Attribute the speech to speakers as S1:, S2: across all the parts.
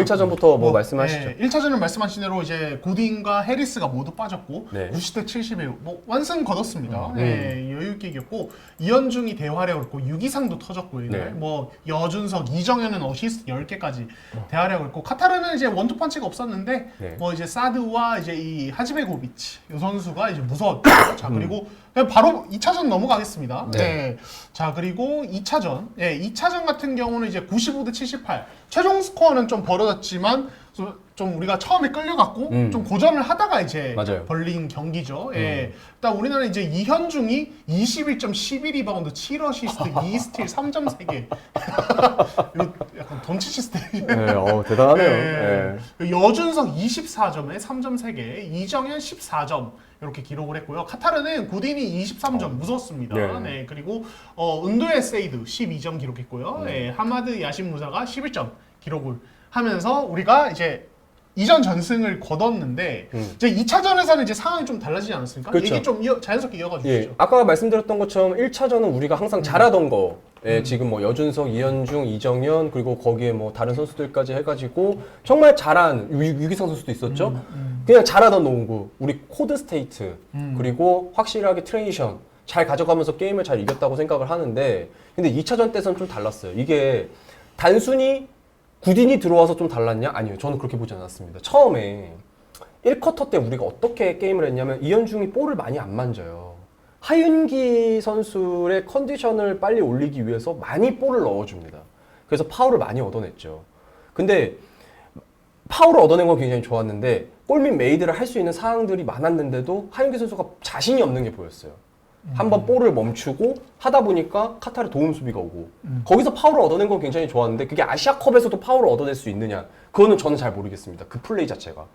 S1: 1차전부터 뭐 말씀하시죠.
S2: 네, 1차전은 말씀하신 대로 이제 고딘과 해리스가 모두 빠졌고
S1: 네.
S2: 90대 70에 뭐 완승 거뒀습니다. 네, 여유 있게 이겼고 이현중이 대활약을 했고 유기상도 터졌고 이날
S1: 네.
S2: 뭐 여준석, 이정현은 어시스트 10개까지 대활약을 했고 카타르는 이제 원투펀치가 없었는데
S1: 네.
S2: 뭐 이제 사드와 이제 이 하지베고비치 이 선수가 이제 무서웠죠. 자 그리고 그냥 바로 2차전 넘어가겠습니다.
S1: 네.
S2: 네. 자 그리고 2차전, 2차전 같은 경우는 이제 95대 78. 최종 스코어는 좀 벌어졌지만 좀 우리가 처음에 끌려갔고 좀 고전을 하다가 이제
S1: 맞아요.
S2: 벌린 경기죠. 예. 일단 우리나라 이제 이현중이 21점 11리바운드 7어시스트 2스틸 3점 3개. 이거 약간 돈치치 스타일.
S1: 네, 대단하네요.
S2: 네.
S1: 네.
S2: 여준석 24점에 3점 3개, 이정현 14점 이렇게 기록을 했고요. 카타르는 고딘이 23점 무섭습니다.
S1: 네.
S2: 네. 그리고 은도의 세이드 12점 기록했고요. 네. 하마드 야신 무사가 11점 기록을 하면서 우리가 이제 이전 전승을 거뒀는데 이제 2차전에서는 이제 상황이 좀 달라지지 않았습니까?
S1: 그렇죠.
S2: 얘기 좀 자연스럽게 이어가 주시죠.
S1: 예, 아까 말씀드렸던 것처럼 1차전은 우리가 항상 잘하던 거, 지금 뭐 여준석, 이현중, 이정현 그리고 거기에 뭐 다른 선수들까지 해가지고 정말 잘한 유기상 선수도 있었죠. 그냥 잘하던 농구, 우리 코드 스테이트 그리고 확실하게 트레이션 잘 가져가면서 게임을 잘 이겼다고 생각을 하는데, 근데 2차전 때선 좀 달랐어요. 이게 단순히 구딘이 들어와서 좀 달랐냐? 아니요, 저는 그렇게 보지 않았습니다. 처음에 1쿼터 때 우리가 어떻게 게임을 했냐면 이현중이 볼을 많이 안 만져요. 하윤기 선수의 컨디션을 빨리 올리기 위해서 많이 볼을 넣어줍니다. 그래서 파울을 많이 얻어냈죠. 근데 파울을 얻어낸 건 굉장히 좋았는데 골밑 메이드를 할 수 있는 상황들이 많았는데도 하윤기 선수가 자신이 없는 게 보였어요. 한번 볼을 멈추고 하다 보니까 카타르 도움 수비가 오고 거기서 파울을 얻어낸 건 굉장히 좋았는데 그게 아시아컵에서도 파울을 얻어낼 수 있느냐, 그거는 저는 잘 모르겠습니다. 그 플레이 자체가.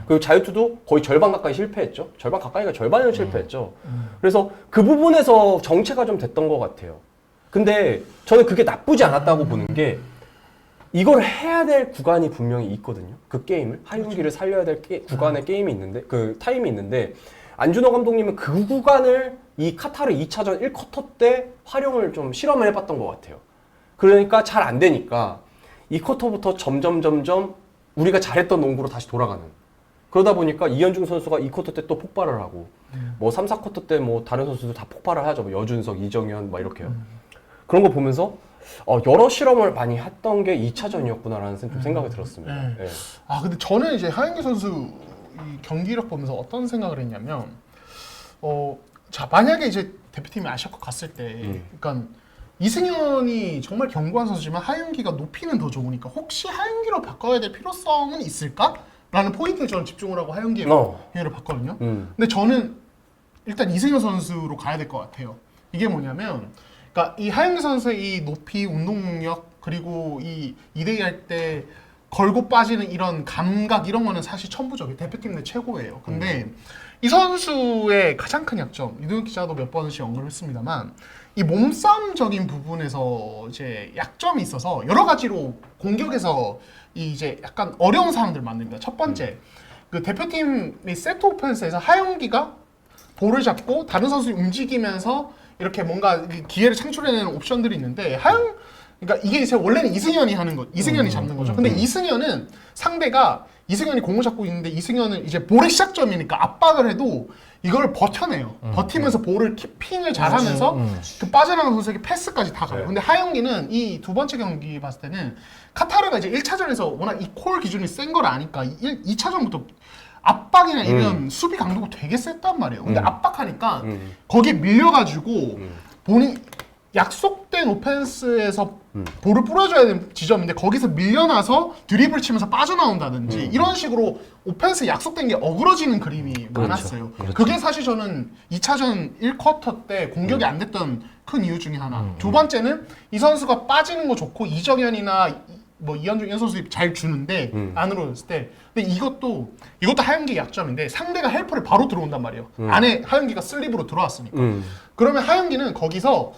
S1: 그리고 자유투도 거의 절반 가까이 실패했죠. 절반 가까이가 절반을 실패했죠. 그래서 그 부분에서 정체가 좀 됐던 것 같아요. 근데 저는 그게 나쁘지 않았다고 보는 게, 이걸 해야 될 구간이 분명히 있거든요. 그 게임을 하윤기를 살려야 될 구간의 게임이 있는데, 그 타임이 있는데, 안준호 감독님은 그 구간을 이 카타르 2차전 1쿼터 때 활용을 좀 실험을 해봤던 것 같아요. 그러니까 잘 안 되니까 2쿼터부터 점점 우리가 잘했던 농구로 다시 돌아가는. 그러다 보니까 이현중 선수가 2쿼터 때 또 폭발을 하고, 뭐 3, 4쿼터 때 뭐 다른 선수도 다 폭발을 하죠. 뭐 여준석, 이정현 막 이렇게요. 그런 거 보면서 여러 실험을 많이 했던 게 2차전이었구나라는 좀 생각이 들었습니다.
S2: 네.
S1: 네.
S2: 아 근데 저는 이제 하윤기 선수 이 경기력 보면서 어떤 생각을 했냐면, 자 만약에 이제 대표팀이 아시아컵 갔을 때, 그러니까 이승현이 정말 견고한 선수지만 하윤기가 높이는 더 좋으니까 혹시 하윤기로 바꿔야 될 필요성은 있을까? 라는 포인트에 저는 집중을 하고 하윤기의 경기를 봤거든요. 근데 저는 일단 이승현 선수로 가야 될 것 같아요. 이게 뭐냐면, 그러니까 이 하윤기 선수의 이 높이, 운동 능력, 그리고 이 2대2 할 때 걸고 빠지는 이런 감각, 이런 거는 사실 천부적이에요. 대표팀 내 최고예요. 근데 이 선수의 가장 큰 약점, 이동혁 기자도 몇 번씩 언급을 했습니다만, 이 몸싸움적인 부분에서 이제 약점이 있어서 여러 가지로 공격에서 이제 약간 어려운 상황들을 만듭니다. 첫 번째, 그 대표팀의 세트 오펜스에서 하윤기가 볼을 잡고 다른 선수를 움직이면서 이렇게 뭔가 기회를 창출해내는 옵션들이 있는데, 그러니까 이게 이제 원래는 이승현이 하는 거, 이승현이 잡는 거죠. 근데 이승현은 상대가 이승현이 공을 잡고 있는데 이승현은 이제 볼의 시작점이니까 압박을 해도 이걸 버텨내요. 버티면서 볼을 킹을 잘하면서 그 빠져나가는 선수에게 패스까지 다 가요. 근데 하윤기는 이 두 번째 경기 봤을 때는 카타르가 이제 1차전에서 워낙 이 콜 기준이 센 걸 아니까 2차전부터 압박이나 이런 수비 강도가 되게 셌단 말이에요. 근데 압박하니까 거기에 밀려가지고 본인 약속된 오펜스에서 볼을 뿌려줘야 되는 지점인데 거기서 밀려나서 드리블 치면서 빠져나온다든지 이런 식으로 오펜스 약속된 게 어그러지는 그림이 많았어요.
S1: 그렇죠.
S2: 그게 사실 저는 2차전 1쿼터 때 공격이 안 됐던 큰 이유 중에 하나. 두 번째는 이 선수가 빠지는 거 좋고 이정현이나 뭐 이현중 이런 선수 잘 주는데 안으로 했을 때, 근데 이것도 하윤기 약점인데 상대가 헬프를 바로 들어온단 말이에요. 안에 하윤기가 슬립으로 들어왔으니까. 그러면 하윤기는 거기서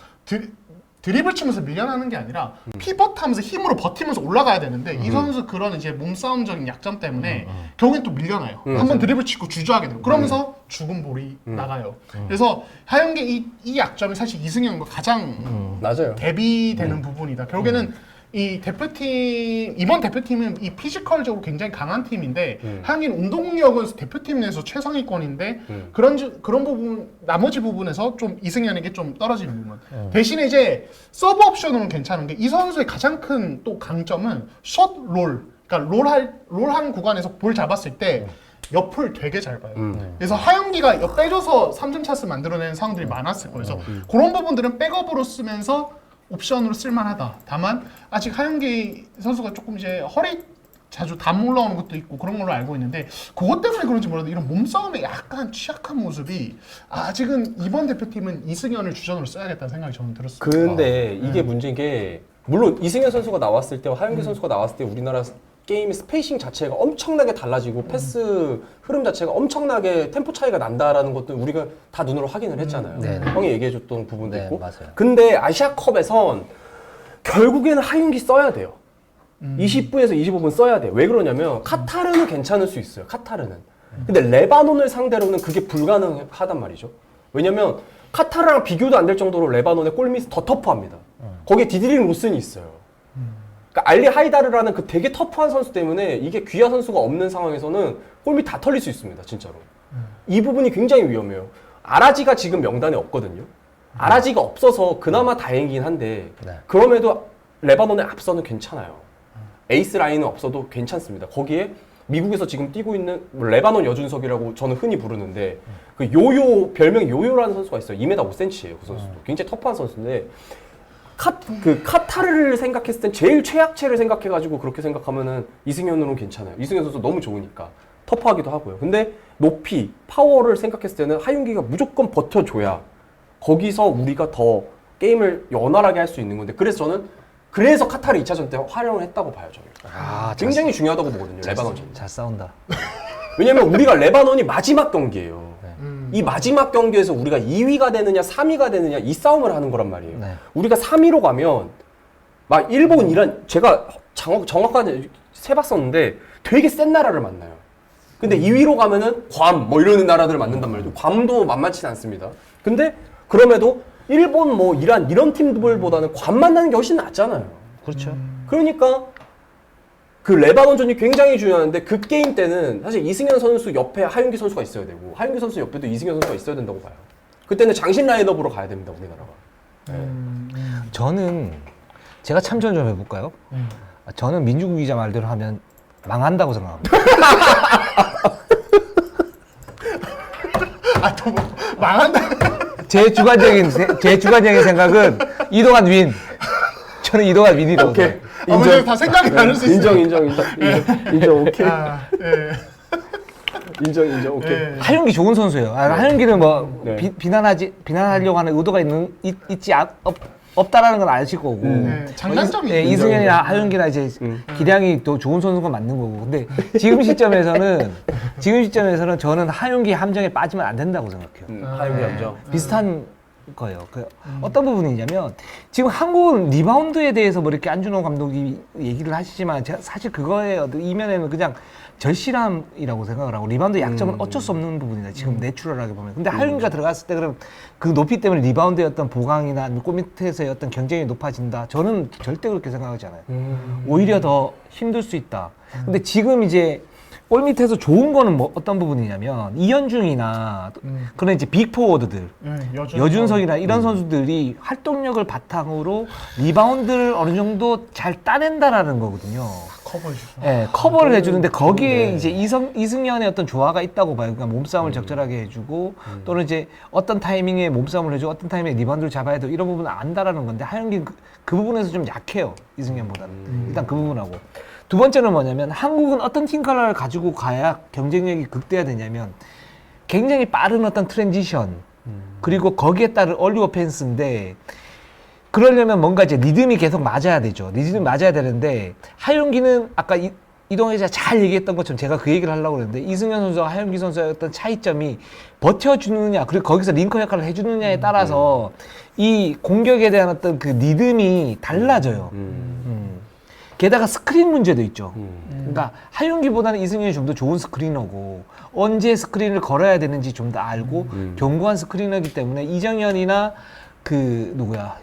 S2: 드리블 치면서 밀려나는 게 아니라 피벗하면서 힘으로 버티면서 올라가야 되는데 이 선수 그런 이제 몸싸움적인 약점 때문에 결국엔 또 밀려나요. 한번 드리블 치고 주저하게 돼요. 그러면서 죽은 볼이 나가요. 그래서 하윤기 이 약점이 사실 이승현과 가장
S1: 맞아요.
S2: 대비되는 부분이다. 결국에는 이 대표팀 이번 대표팀은 이 피지컬적으로 굉장히 강한 팀인데 하영기는 운동력은 대표팀 내에서 최상위권인데 그런 부분 나머지 부분에서 좀 이승현에게 좀 떨어지는 부분. 대신에 이제 서브 옵션은 괜찮은 게 이 선수의 가장 큰 또 강점은 숏 롤. 그러니까 롤한 구간에서 볼 잡았을 때 옆을 되게 잘 봐요. 그래서 하영기가 옆 빼줘서 3점 찬스 만들어내는 상황들이 많았을 거예요. 그래서 그런 부분들은 백업으로 쓰면서 옵션으로 쓸만하다. 다만 아직 하영기 선수가 조금 이제 허리 자주 담 올라오는 것도 있고 그런 걸로 알고 있는데 그것 때문에 그런지 몰라도 이런 몸싸움에 약간 취약한 모습이 아직은 이번 대표팀은 이승현을 주전으로 써야겠다는 생각이 저는 들었습니다.
S1: 근데 이게 문제인 게 물론 이승현 선수가 나왔을 때와 하영기 선수가 나왔을 때 우리나라 게임의 스페이싱 자체가 엄청나게 달라지고 패스 흐름 자체가 엄청나게 템포 차이가 난다라는 것도 우리가 다 눈으로 확인을 했잖아요. 형이 얘기해줬던 부분도 있고.
S3: 맞아요.
S1: 근데 아시아컵에선 결국에는 하윤기 써야 돼요. 20분에서 25분 써야 돼요. 왜 그러냐면 카타르는 괜찮을 수 있어요. 카타르는. 근데 레바논을 상대로는 그게 불가능하단 말이죠. 왜냐면 카타르랑 비교도 안 될 정도로 레바논의 골밑이 더 터프합니다. 거기에 디드링 로슨이 있어요. 그러니까 알리 하이다르라는 그 되게 터프한 선수 때문에 이게 귀하 선수가 없는 상황에서는 골밑 다 털릴 수 있습니다. 진짜로. 이 부분이 굉장히 위험해요. 아라지가 지금 명단에 없거든요. 아라지가 없어서 그나마 다행이긴 한데 그럼에도 레바논의 앞서는 괜찮아요. 에이스 라인은 없어도 괜찮습니다. 거기에 미국에서 지금 뛰고 있는 레바논 여준석이라고 저는 흔히 부르는데 그 요요 별명이 요요라는 선수가 있어요. 2m 5cm예요. 그 선수도 굉장히 터프한 선수인데 카타르를 생각했을 땐 제일 최약체를 생각해가지고 그렇게 생각하면은 이승현으로는 괜찮아요. 이승현 선수 너무 좋으니까 터프하기도 하고요. 근데 높이 파워를 생각했을 때는 하윤기가 무조건 버텨줘야 거기서 우리가 더 게임을 원활하게 할 수 있는 건데 그래서 카타르 2차전 때 활용을 했다고 봐요. 저는 굉장히 중요하다고 보거든요. 레바논전.
S3: 잘 싸운다.
S1: 왜냐면 우리가 레바논이 마지막 경기예요. 이 마지막 경기에서 우리가 2위가 되느냐 3위가 되느냐 이 싸움을 하는 거란 말이에요. 우리가 3위로 가면 막 일본, 이란 제가 정확하게 세봤었는데 되게 센 나라를 만나요. 근데 2위로 가면은 괌 뭐 이러는 나라들을 만난단 말이죠. 괌도 만만치 않습니다. 근데 그럼에도 일본 뭐 이란 이런 팀들보다는 괌 만나는 게 훨씬 낫잖아요.
S3: 그렇죠.
S1: 그러니까 그 레바논전이 굉장히 중요한데 그 게임 때는 사실 이승현 선수 옆에 하윤기 선수가 있어야 되고 하윤기 선수 옆에도 이승현 선수가 있어야 된다고 봐요. 그때는 장신 라인업으로 가야 됩니다. 우리나라가.
S3: 저는 제가 참전 좀 해볼까요? 저는 민중국 기자 말대로 하면 망한다고 생각합니다.
S2: 또 망한다.
S3: 제 주관적인 생각은 이동환 윈. 저는 이동환 윈이라고.
S1: 오케이.
S2: 인정. 다 생각이 다를 수 있어요.
S1: 인정. 오케이. 인정. 오케이.
S3: 하윤기 좋은 선수예요. 하윤기는 뭐 비난하려고 하는 의도가 있지 없다라는 건 아실 거고.
S2: 장단점이
S3: 이승현이나 하윤기나 이제 기량이 더 좋은 선수가 맞는 거고. 근데 지금 시점에서는 저는 하윤기 함정에 빠지면 안 된다고 생각해요.
S1: 하윤기 함정.
S3: 비슷한 거예요. 어떤 부분이냐면 지금 한국은 리바운드에 대해서 뭐 이렇게 안준호 감독이 얘기를 하시지만 제가 사실 그거의 이면에는 그냥 절실함이라고 생각을 하고 리바운드 약점은 어쩔 수 없는 부분이다. 지금 내추럴하게 보면. 근데 하윤기가 들어갔을 때 그럼 그 높이 때문에 리바운드의 어떤 보강이나 골 밑에서의 어떤 경쟁이 높아진다. 저는 절대 그렇게 생각하지 않아요. 오히려 더 힘들 수 있다. 근데 지금 이제 골 밑에서 좋은 거는 뭐 어떤 부분이냐면 이현중이나 그런 이제 빅포워드들 여준석이나 이런 선수들이 활동력을 바탕으로 리바운드를 어느 정도 잘 따낸다라는 거거든요.
S2: 커버해주죠.
S3: 네, 커버를 해주는데 거기에 이제 이승현의 어떤 조화가 있다고 봐요. 그러니까 몸싸움을 적절하게 해주고 또는 이제 어떤 타이밍에 몸싸움을 해주고 어떤 타이밍에 리바운드를 잡아야 되고 이런 부분을 안다라는 건데 하윤기는 그 부분에서 좀 약해요. 이승현보다는. 일단 그 부분하고. 두 번째는 뭐냐면 한국은 어떤 팀 컬러를 가지고 가야 경쟁력이 극대화되냐면 굉장히 빠른 어떤 트랜지션 그리고 거기에 따른 얼리 오펜스인데 그러려면 뭔가 이제 리듬이 계속 맞아야 되죠. 리듬이 맞아야 되는데 하윤기는 아까 이동환 기자가 잘 얘기했던 것처럼 제가 그 얘기를 하려고 그랬는데 이승현 선수와 하윤기 선수의 어떤 차이점이 버텨주느냐 그리고 거기서 링커 역할을 해주느냐에 따라서 이 공격에 대한 어떤 그 리듬이 달라져요. 게다가 스크린 문제도 있죠. 그러니까 하윤기보다는 이승현이 좀 더 좋은 스크리너고 언제 스크린을 걸어야 되는지 좀 더 알고 견고한 스크리너이기 때문에 이정현이나 그 누구야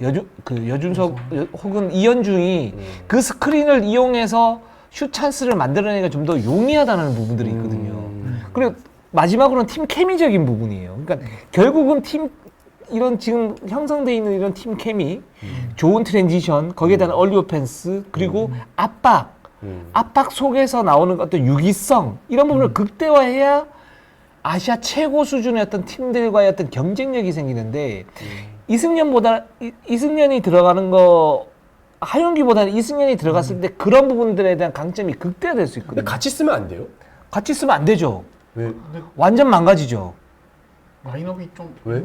S3: 여준석 혹은 이현중이 그 스크린을 이용해서 슛 찬스를 만들어내기가 좀 더 용이하다는 부분들이 있거든요. 그리고 마지막으로는 팀 케미적인 부분이에요. 그러니까 결국은 팀 이런 지금 형성돼 있는 이런 팀 케미, 좋은 트랜지션, 거기에 대한 얼리 오펜스, 그리고 압박 속에서 나오는 어떤 유기성 이런 부분을 극대화해야 아시아 최고 수준의 어떤 팀들과의 어떤 경쟁력이 생기는데 이승연이 들어가는 거 하윤기보다는 이승연이 들어갔을 때 그런 부분들에 대한 강점이 극대화될 수 있거든요.
S1: 근데 같이 쓰면 안 돼요?
S3: 같이 쓰면 안 되죠.
S1: 왜?
S2: 근데
S3: 완전 망가지죠.
S2: 라인업이 좀
S1: 왜?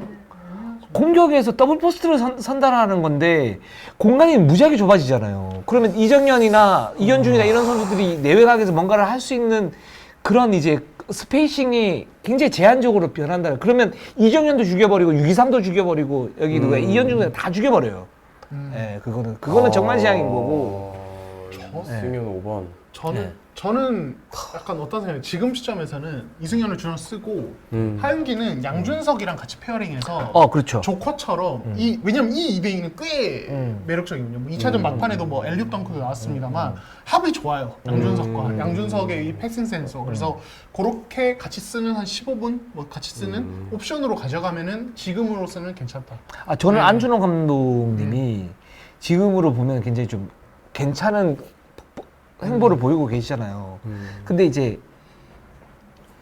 S3: 공격에서 더블 포스트를 선달하는 건데 공간이 무지하게 좁아지잖아요. 그러면 이정현이나 이현중이나 이런 선수들이 내외곽에서 뭔가를 할 수 있는 그런 이제 스페이싱이 굉장히 제한적으로 변한다. 그러면 이정현도 죽여버리고 유기삼도 죽여버리고 여기 누가 이현중도 다 죽여버려요. 예, 그거는 정말 재앙인 거고.
S1: 승현 5번.
S2: 저는 약간 어떤 생각이 지금 시점에서는 이승현을 주로 쓰고 하윤기는 양준석이랑 같이 페어링해서
S3: 그렇죠.
S2: 조커처럼 왜냐면 이 2대2는 꽤 매력적이거든요. 뭐 2차전 막판에도 뭐 엘리웁 덩크도 나왔습니다만 합이 좋아요. 양준석과 양준석의 이 패싱 센서. 그래서 그렇게 같이 쓰는 한 15분 뭐 같이 쓰는 옵션으로 가져가면은 지금으로서는 괜찮다.
S3: 저는 안준호 감독님이 지금으로 보면 굉장히 좀 괜찮은 행보를 보이고 계시잖아요. 근데 이제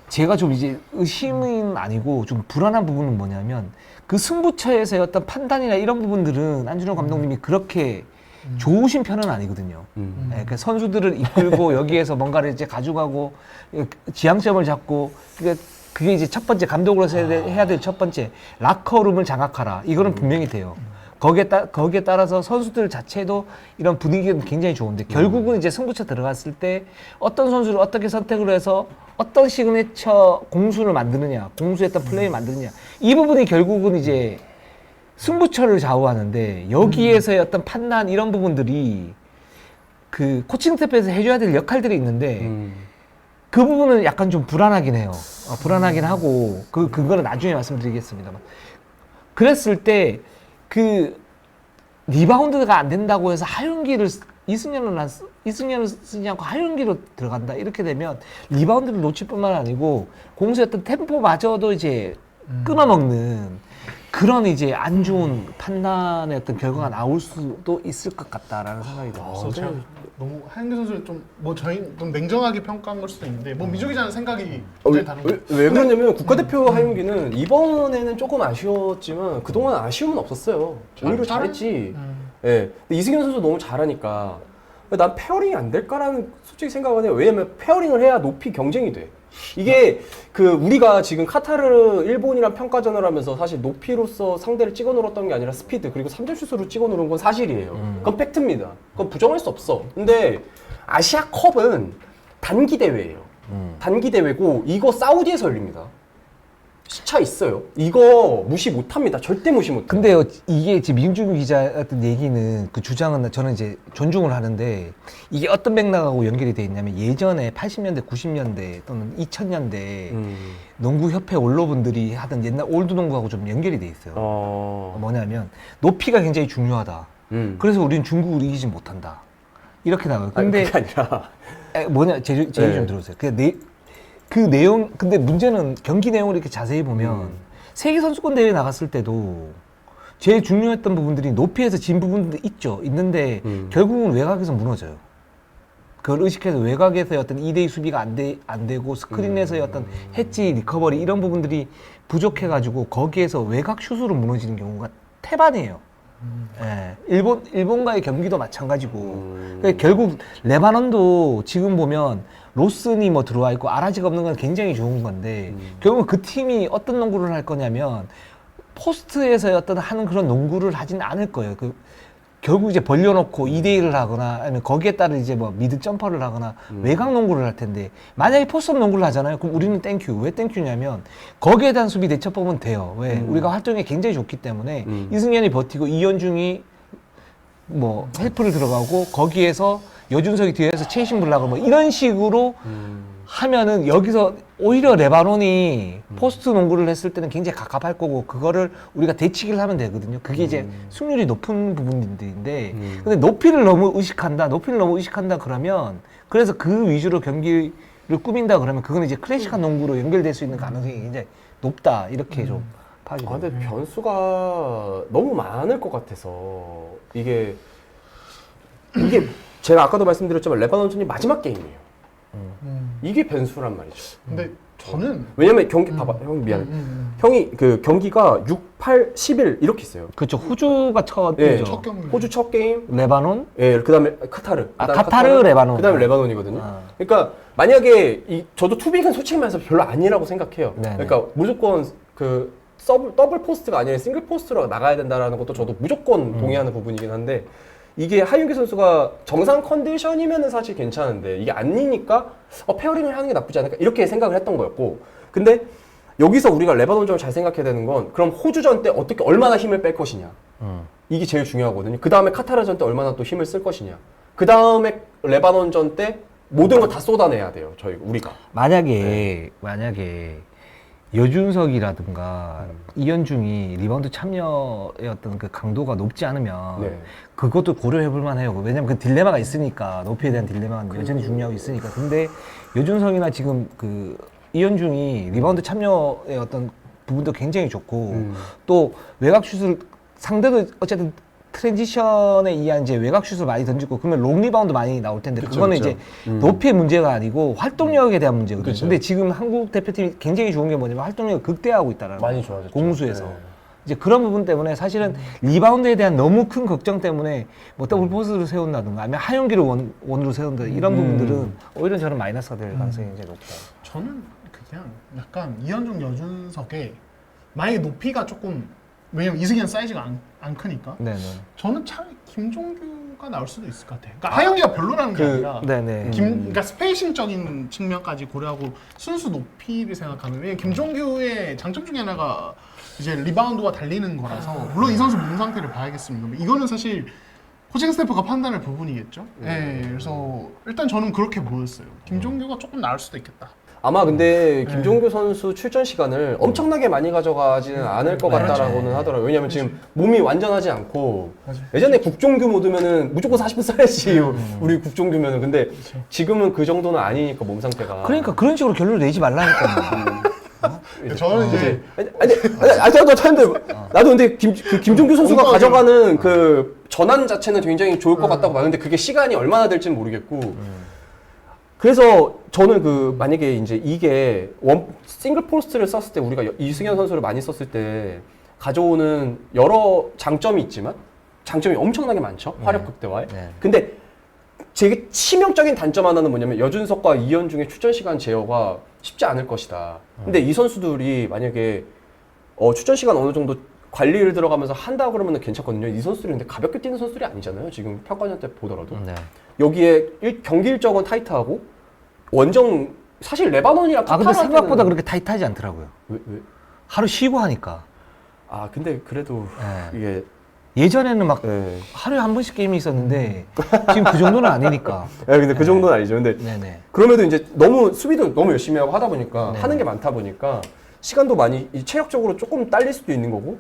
S3: 제가 좀 이제 의심은 아니고 좀 불안한 부분은 뭐냐면 그 승부처에서의 어떤 판단이나 이런 부분들은 안준호 감독님이 그렇게 좋으신 편은 아니거든요. 그러니까 선수들을 이끌고 여기에서 뭔가를 이제 가져가고 지향점을 잡고 그게 이제 첫 번째 감독으로서 해야 될 첫 번째 락커룸을 장악하라. 이거는 분명히 돼요. 거기에 따라서 선수들 자체도 이런 분위기는 굉장히 좋은데 결국은 이제 승부처 들어갔을 때 어떤 선수를 어떻게 선택을 해서 어떤 시그니처 공수를 만드느냐, 공수했던 플레이를 만드느냐 이 부분이 결국은 이제 승부처를 좌우하는데 여기에서의 어떤 판단 이런 부분들이 그 코칭 스태프에서 해줘야 될 역할들이 있는데 그 부분은 약간 좀 불안하긴 해요. 불안하긴 하고 그거는 나중에 말씀드리겠습니다만 그랬을 때 그 리바운드가 안 된다고 해서 이승연을 쓰지 않고 하윤기로 들어간다 이렇게 되면 리바운드를 놓칠 뿐만 아니고 공수였던 템포마저도 이제 끊어먹는 그런 이제 안 좋은 판단의 어떤 결과가 나올 수도 있을 것 같다라는 생각이 들어요.
S2: 그래서 제가 너무 하윤기 선수를 좀 뭐 저희 좀 냉정하게 평가한 걸 수도 있는데 뭐 미주 기자는 생각이 굉장히 다른 거예요.
S1: 왜 그러냐면 국가대표 하윤기는 이번에는 조금 아쉬웠지만 그동안 아쉬움은 없었어요. 오히려 잘했지. 예. 근데 이승현 선수 너무 잘하니까 난 페어링이 안 될까라는 솔직히 생각은 해요. 왜냐면 페어링을 해야 높이 경쟁이 돼. 이게 우리가 지금 카타르 일본이랑 평가전을 하면서 사실 높이로서 상대를 찍어 누렀던 게 아니라 스피드 그리고 3점 슛으로 찍어 누른 건 사실이에요. 그건 팩트입니다. 그건 부정할 수 없어. 근데 아시아컵은 단기 대회예요. 단기 대회고 이거 사우디에서 열립니다. 시차 있어요. 이거 무시 못합니다. 절대 무시 못해요.
S3: 근데요, 이게 지금 민중규 기자 어떤 얘기는 그 주장은 저는 이제 존중을 하는데 이게 어떤 맥락하고 연결이 돼 있냐면 예전에 80년대, 90년대 또는 2000년대 농구협회 원로분들이 하던 옛날 올드 농구하고 좀 연결이 돼 있어요. 뭐냐면 높이가 굉장히 중요하다. 그래서 우리는 중국을 이기지 못한다. 이렇게 나와요. 근데
S1: 그게 아니라
S3: 제 얘기 좀 들어보세요. 그 내용, 근데 문제는 경기 내용을 이렇게 자세히 보면 세계 선수권 대회 나갔을 때도 제일 중요했던 부분들이 높이에서 진 부분도 있는데 결국은 외곽에서 무너져요. 그걸 의식해서 외곽에서의 어떤 2대2 수비가 안 되고 스크린에서의 어떤 해치, 리커버리 이런 부분들이 부족해가지고 거기에서 외곽 슛으로 무너지는 경우가 태반이에요. 예, 일본과의 경기도 마찬가지고 그러니까 결국 레바논도 지금 보면 로슨이 뭐 들어와 있고 아라지가 없는 건 굉장히 좋은 건데 결국 그 팀이 어떤 농구를 할 거냐면 포스트에서 어떤 하는 그런 농구를 하진 않을 거예요. 결국 이제 벌려놓고 2대1을 하거나 아니면 거기에 따른 이제 뭐 미드 점퍼를 하거나 외곽 농구를 할 텐데 만약에 포스트 농구를 하잖아요. 그럼 우리는 땡큐. 왜 땡큐냐면 거기에 대한 수비 대처법은 돼요. 왜? 우리가 활동이 굉장히 좋기 때문에 이승현이 버티고 이현중이 뭐 헬프를 들어가고 거기에서 여준석이 뒤에서 체이싱 불라고 뭐 이런 식으로 하면은 여기서 오히려 레바논이 포스트 농구를 했을 때는 굉장히 갑갑할 거고 그거를 우리가 대치기를 하면 되거든요. 그게 이제 승률이 높은 부분들인데 근데 높이를 너무 의식한다 그러면 그래서 그 위주로 경기를 꾸민다 그러면 그건 이제 클래식한 농구로 연결될 수 있는 가능성이 굉장히 높다 이렇게 좀 파악이
S1: 아,
S3: 됩니다.
S1: 근데 변수가 너무 많을 것 같아서 이게 제가 아까도 말씀드렸지만 레바논전이 마지막 게임이에요. 이게 변수란 말이죠.
S2: 근데 저는
S1: 왜냐면 봐봐, 형 미안해. 형이 그 경기가 6, 8, 11 이렇게 있어요.
S3: 그렇죠. 호주가 첫
S1: 예,
S3: 이죠.
S2: 첫 경기.
S1: 호주 첫 게임,
S3: 레바논,
S1: 예, 그다음에 카타르,
S3: 카타르, 레바논.
S1: 그다음에 레바논이거든요.
S3: 아.
S1: 그러니까 만약에 저도 투빅은 솔직히 말해서 별로 아니라고 생각해요.
S3: 네네.
S1: 그러니까 무조건 그 더블 포스트가 아니라 싱글 포스트로 나가야 된다라는 것도 저도 무조건 동의하는 부분이긴 한데 이게 하윤기 선수가 정상 컨디션이면은 사실 괜찮은데 이게 아니니까 페어링을 하는 게 나쁘지 않을까 이렇게 생각을 했던 거였고 근데 여기서 우리가 레바논전을 잘 생각해야 되는 건 그럼 호주전 때 어떻게 얼마나 힘을 뺄 것이냐 이게 제일 중요하거든요. 그 다음에 카타르전 때 얼마나 또 힘을 쓸 것이냐 그 다음에 레바논전 때 모든 걸 다 쏟아내야 돼요. 우리가
S3: 만약에 여준석이라든가 이현중이 리바운드 참여의 어떤 그 강도가 높지 않으면
S1: 네.
S3: 그것도 고려해볼 만해요. 왜냐면 그 딜레마가 있으니까 높이에 대한 딜레마가 여전히 중요하고 있으니까. 근데 여준석이나 지금 그 이현중이 리바운드 참여의 어떤 부분도 굉장히 좋고 또 외곽 슛을 상대도 어쨌든 트랜지션에 의한 이제 외곽 슛을 많이 던지고 그러면 롱 리바운드 많이 나올 텐데
S1: 그쵸,
S3: 그거는
S1: 그쵸.
S3: 이제 높이의 문제가 아니고 활동력에 대한 문제거든요.
S1: 그쵸.
S3: 근데 지금 한국 대표팀이 굉장히 좋은 게 뭐냐면 활동력을 극대화하고 있다라는
S1: 많이
S3: 거예요.
S1: 좋아졌죠.
S3: 공수에서.
S1: 네.
S3: 이제 그런 부분 때문에 사실은 리바운드에 대한 너무 큰 걱정 때문에 뭐 더블 포스를 세운다든가 아니면 하윤기를 원으로 세운다 이런 부분들은 오히려 저는 마이너스가 될 가능성이 굉장히 높다.
S2: 저는 그냥 약간 이현중 여준석의 만약에 높이가 조금 왜냐면 이승현 사이즈가 안 크니까
S3: 네네.
S2: 저는 차라리 김종규가 나올 수도 있을 것 같아요. 그러니까 하영기가 별로라는 게 아니라
S3: 네네.
S2: 그러니까 스페이싱적인 측면까지 고려하고 순수 높이를 생각하면 왜냐면 김종규의 장점 중에 하나가 이제 리바운드와 달리는 거라서 물론 이 선수 몸 상태를 봐야겠습니다. 이거는 사실 코칭 스태프가 판단할 부분이겠죠. 네, 그래서 일단 저는 그렇게 보였어요. 김종규가 조금 나을 수도 있겠다.
S1: 아마 근데 김종규 선수 출전 시간을 엄청나게 많이 가져가지는 않을 것 같다라고는 하더라고요. 왜냐면 지금 몸이 완전하지 않고
S2: 맞아요.
S1: 예전에 국종규 모드면은 무조건 40분 써야지 우리 국종규면은 근데 지금은 그 정도는 아니니까 몸 상태가
S3: 그러니까 그런 식으로 결론을 내지 말라니까요.
S2: 저는 이제
S1: 저도 찾는데 나도 근데 김종규 선수가 가져가는 그 전환 자체는 굉장히 좋을 것 같다고 봐요. 근데 그게 시간이 얼마나 될지는 모르겠고. 그래서 저는 그 만약에 이제 이게 싱글 포스트를 썼을 때 우리가 이승현 선수를 많이 썼을 때 가져오는 여러 장점이 있지만 장점이 엄청나게 많죠. 화력 극대화에.
S3: 네.
S1: 근데 되게 치명적인 단점 하나는 뭐냐면 여준석과 이현중의 출전 시간 제어가 쉽지 않을 것이다. 근데 이 선수들이 만약에 출전 시간 어느 정도 관리를 들어가면서 한다 그러면 괜찮거든요. 이 선수들이 근데 가볍게 뛰는 선수들이 아니잖아요. 지금 평가전 때 보더라도.
S3: 네.
S1: 여기에 경기 일정은 타이트하고 원정 사실 레바논이랑
S3: 아 근데
S1: 카타르한테는-
S3: 생각보다 그렇게 타이트하지 않더라고요.
S1: 왜?
S3: 하루 쉬고 하니까.
S1: 아 근데 그래도
S3: 네.
S1: 이게
S3: 예전에는 막
S1: 예.
S3: 하루에 한 번씩 게임이 있었는데 지금 그 정도는 아니니까.
S1: 근데 그 정도는 아니죠. 근데
S3: 네네.
S1: 그럼에도 이제 너무 수비도 너무 열심히 하고 하다 보니까
S3: 네.
S1: 하는 게 많다 보니까 시간도 많이 체력적으로 조금 딸릴 수도 있는 거고.